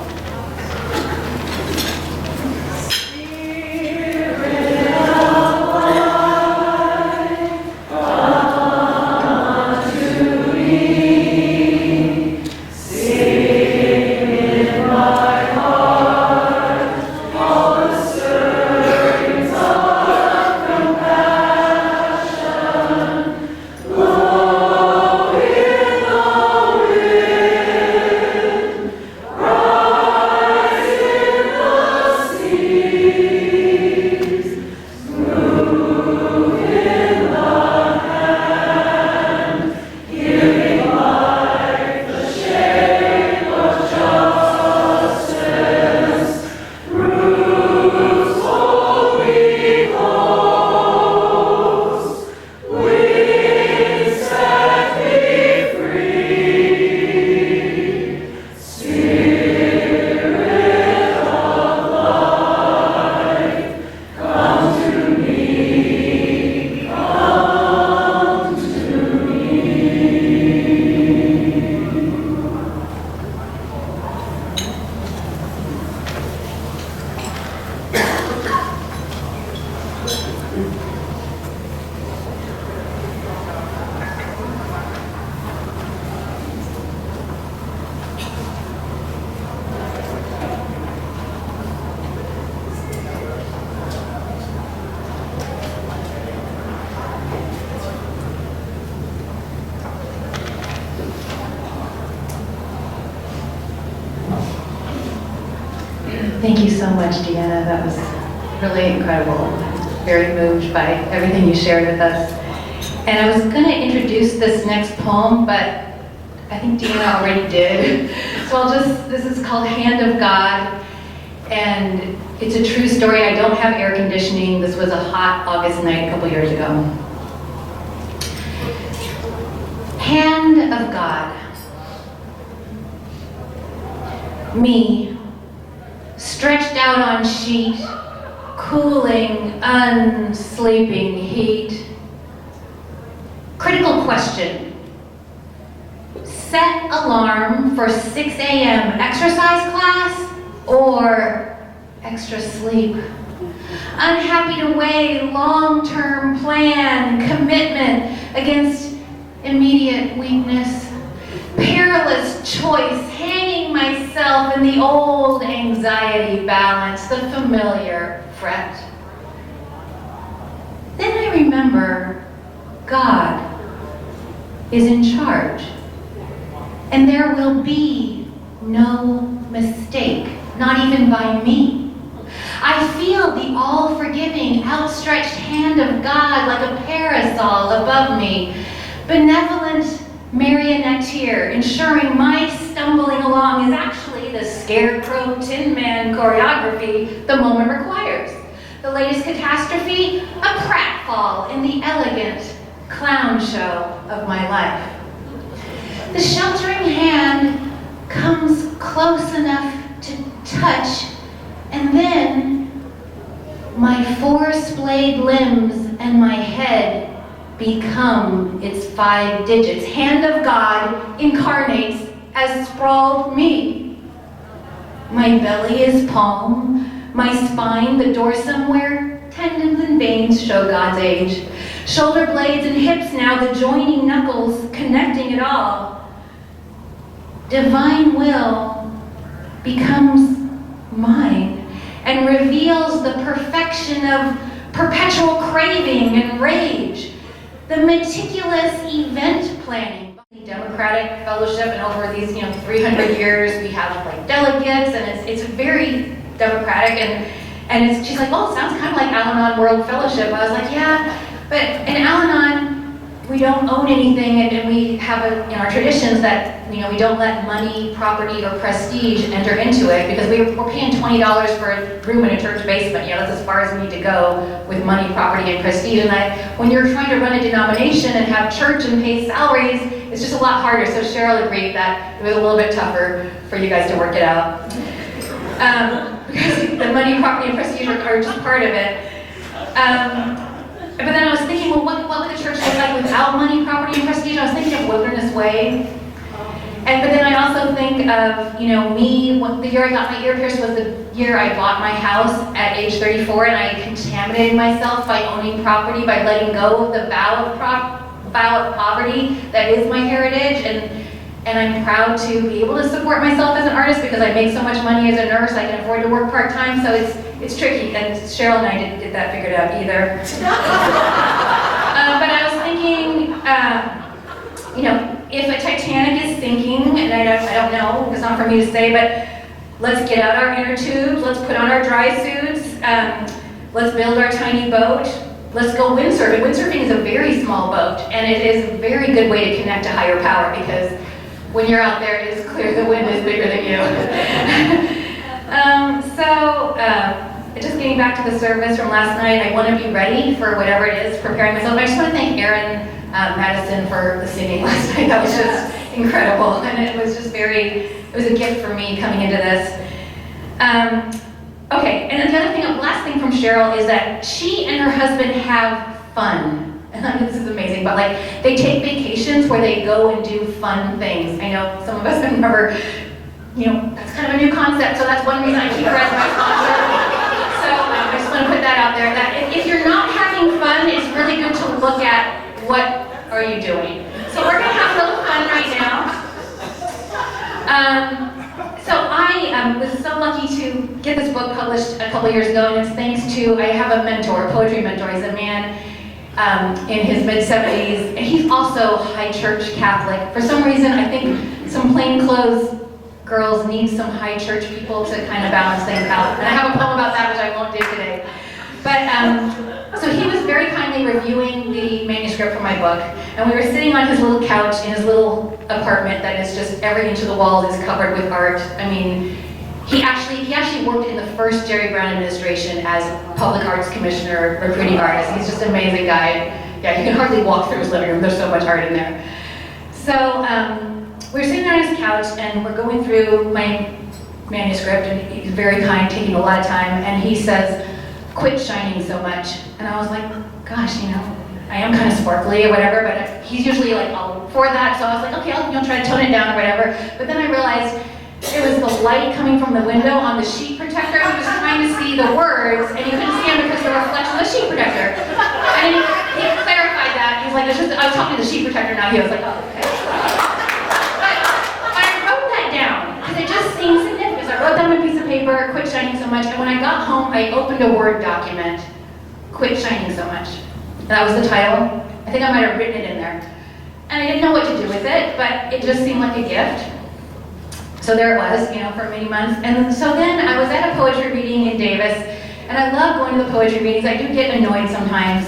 Thank you so much, Deanna. That was really incredible. Very moved by everything you shared with us. And I was going to introduce this next poem, but I think Deanna already did. So this is called Hand of God. And it's a true story. I don't have air conditioning. This was a hot August night a couple years ago. Hand of God. Me, stretched out on sheet, cooling, unsleeping heat. Critical question. Set alarm for 6 a.m. exercise class or extra sleep? unhappy to weigh long-term plan, commitment against immediate weakness, perilous choice, hanging myself in the old anxiety balance, the familiar fret. Then I remember God is in charge, and there will be no mistake, not even by me. I feel the all-forgiving, outstretched hand of God like a parasol above me, benevolent marionetteer, ensuring my stumbling along is actually the Scarecrow Tin Man choreography the moment requires. The latest catastrophe, a pratfall in the elegant clown show of my life. The sheltering hand comes close enough to touch, and then my four-splayed limbs and my head become its 5 digits. Hand of God incarnates as sprawled me. My belly is palm, my spine the dorsum where tendons and veins show God's age. Shoulder blades and hips now the joining knuckles connecting it all. Divine will becomes mine and reveals the perfection of perpetual craving and rage, the meticulous event planning. Democratic fellowship, and over these 300 years we have like delegates, and it's very democratic, and she's like, well, it sounds kind of like Al-Anon World Fellowship. I was like, yeah, but in Al-Anon we don't own anything, and we have in our traditions that we don't let money, property, or prestige enter into it, because we're paying $20 for a room in a church basement. That's as far as we need to go with money, property, and prestige. And when you're trying to run a denomination and have church and pay salaries, it's just a lot harder. So Cheryl agreed that it was a little bit tougher for you guys to work it out. Because the money, property, and prestige are just part of it. But then I was thinking, well, what would the church look like without money, property, and prestige? I was thinking of Wilderness Way. But then I also think of, me, the year I got my ear pierced was the year I bought my house at age 34, and I contaminated myself by owning property, by letting go of the vow of poverty that is my heritage. And I'm proud to be able to support myself as an artist because I make so much money as a nurse, I can afford to work part-time, so it's tricky, and Cheryl and I didn't get that figured out either. But I was thinking, if a Titanic is sinking, and I don't know, it's not for me to say, but let's get out our inner tubes, let's put on our dry suits, let's build our tiny boat, let's go windsurfing. Windsurfing is a very small boat, and it is a very good way to connect to higher power, because when you're out there, it is clear the wind is bigger than you. Just getting back to the service from last night, I want to be ready for whatever it is, preparing myself. I just want to thank Erin Madison for the singing last night. That was just incredible, and it was just it was a gift for me coming into this. Okay, and then the other thing, last thing from Cheryl is that she and her husband have fun. And this is amazing, but they take vacations where they go and do fun things. I know some of us remember, that's kind of a new concept, so that's one reason I keep her as my sponsor. So I just want to put that out there, that if you're not having fun, it's really good to look at what are you doing. So we're going to have a little fun right now. So I was so lucky to get this book published a couple years ago, and it's thanks to, I have a mentor, a poetry mentor. He's a man in his mid-70s, and he's also high church Catholic. For some reason, I think some plainclothes girls need some high church people to kind of balance things out. And I have a poem about that, which I won't do today. But, so he was very kindly reviewing the manuscript for my book, and we were sitting on his little couch in his little apartment that is just every inch of the walls is covered with art. I mean, he actually worked in the first Jerry Brown administration as public arts commissioner, recruiting artist. He's just an amazing guy. Yeah, you can hardly walk through his living room. There's so much art in there. So we were sitting there on his couch, and we're going through my manuscript, and he's very kind, taking a lot of time, and he says, "Quit shining so much." And I was like, gosh, I am kind of sparkly or whatever, but he's usually all for that, so I was like, okay, I'll try to tone it down or whatever. But then I realized it was just the light coming from the window on the sheet protector. He was trying to see the words, and he couldn't see them because of the reflection of the sheet protector. And he clarified that. He's like, it's just, I was talking to the sheet protector now. He was like, oh, okay. But I wrote that down, because it just seemed significant. So I wrote down on a piece of paper, quit shining so much, and when I got home, I opened a Word document, quit shining so much. And that was the title. I think I might have written it in there. And I didn't know what to do with it, but it just seemed like a gift. So there it was, you know, for many months. And so then I was at a poetry reading in Davis, and I love going to the poetry readings. I do get annoyed sometimes.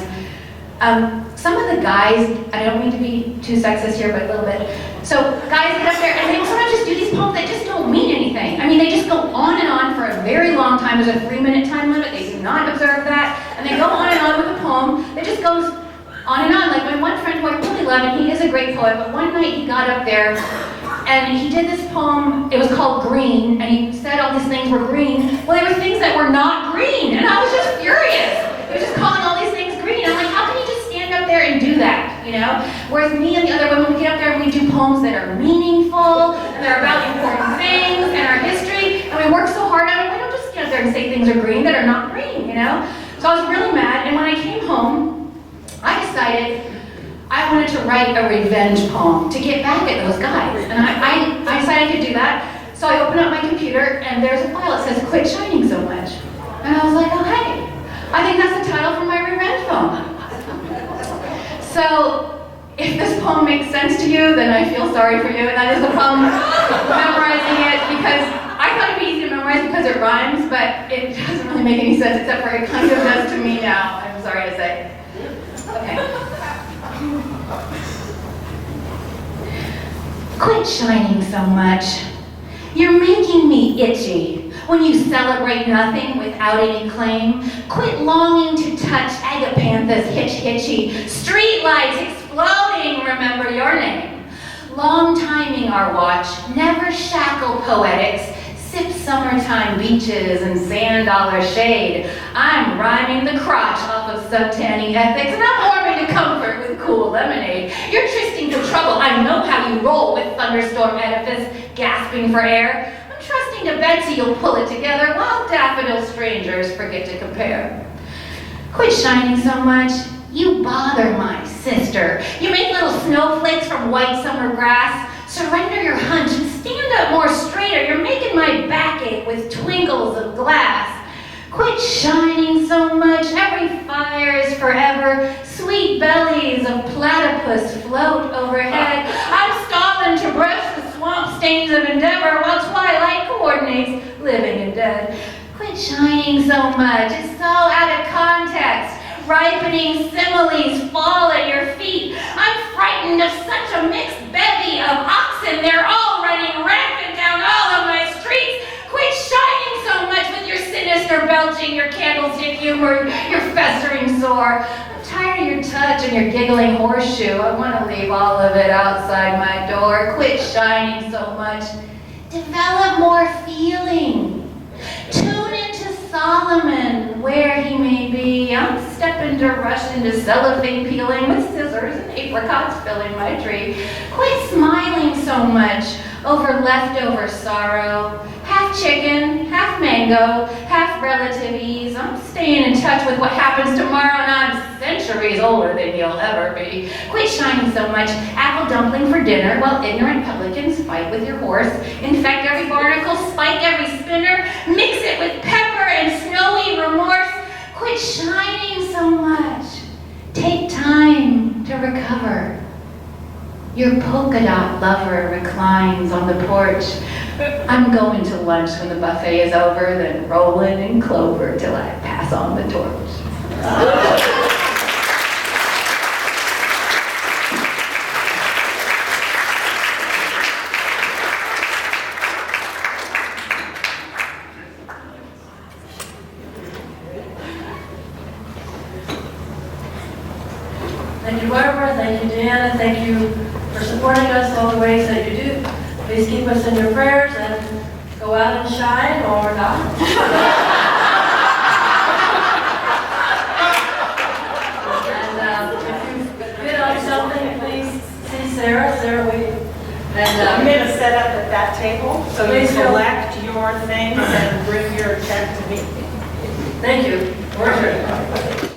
Some of the guys, I don't mean to be too sexist here, but a little bit. So guys get up there and they sometimes just do these poems that just don't mean anything. I mean, they just go on and on for a very long time. There's a 3-minute time limit. They do not observe that. And they go on and on with a poem that just goes on and on. Like my one friend who I really love, and he is a great poet, but one night he got up there and he did this poem. It was called Green, and he said all these things were green. Well, they were things that were not green, and I was just furious. He was just calling all these things green. I'm like, how can you just stand up there and do that, you know? Whereas me and the other women, we get up there and we do poems that are meaningful, and they're about important things and our history, and we work so hard on it, we don't just get up there and say things are green that are not green, you know? So I was really mad, and when I came home, I decided I wanted to write a revenge poem to get back at those guys. And I decided I could do that. So I opened up my computer and there's a file that says, quit shining so much. And I was like, oh hey, I think that's the title for my revenge poem. So if this poem makes sense to you, then I feel sorry for you. And that is the problem memorizing it, because I thought it'd be easy to memorize because it rhymes, but it doesn't really make any sense except for it kind of does to me now, I'm sorry to say. Okay. Quit shining so much. You're making me itchy when you celebrate nothing without any claim. Quit longing to touch agapanthus hitchy. Street lights exploding, remember your name. Long timing our watch, never shackle poetics. Sip summertime beaches and sand dollar shade. I'm rhyming the crotch off of subtanning ethics, and I'm warming to comfort with cool lemonade. You're trysting for trouble. I know how you roll with thunderstorm edifice, gasping for air. I'm trusting to Betsy you'll pull it together while daffodil strangers forget to compare. Quit shining so much. You bother my sister. You make little snowflakes from white summer grass. Surrender your hunch and stand up more straighter. You're making my back ache with twinkles of glass. Quit shining so much. Every fire is forever. Sweet bellies of platypus float overhead. I'm stalling to brush the swamp stains of endeavor while twilight coordinates living and dead. Quit shining so much. It's so out of context. Ripening similes fall at your feet. I'm frightened of such a mixed bevy of oxen. They're all running rampant down all of my streets. Quit shining so much with your sinister belching, your candlestick humor, your festering sore. I'm tired of your touch and your giggling horseshoe. I want to leave all of it outside my door. Quit shining so much. Develop more feeling. Tune into Solomon, where he may be. I'm stepping to rush into cellophane peeling with scissors and apricots filling my tree. Quit smiling so much over leftover sorrow. Half chicken, half mango, half relative ease. I'm staying in touch with what happens tomorrow, and I'm centuries older than you'll ever be. Quit shining so much. Apple dumpling for dinner while ignorant publicans fight with your horse. Infect every barnacle, spike every spinner. Mix it with pepper and snowy remorse. Quit shining so much. Take time to recover. Your polka dot lover reclines on the porch. I'm going to lunch when the buffet is over, then rolling in clover till I pass on the torch.
Thank you, Barbara. Thank you, Deanna. Thank you for supporting us all the ways that you do. Please keep us in your prayers and go out and shine or not. And if you hit on something, please see Sarah. Sarah, we And,
I'm gonna set up at that table, so you
Please do.
collect your things and bring your check to me.
thank you. Worship.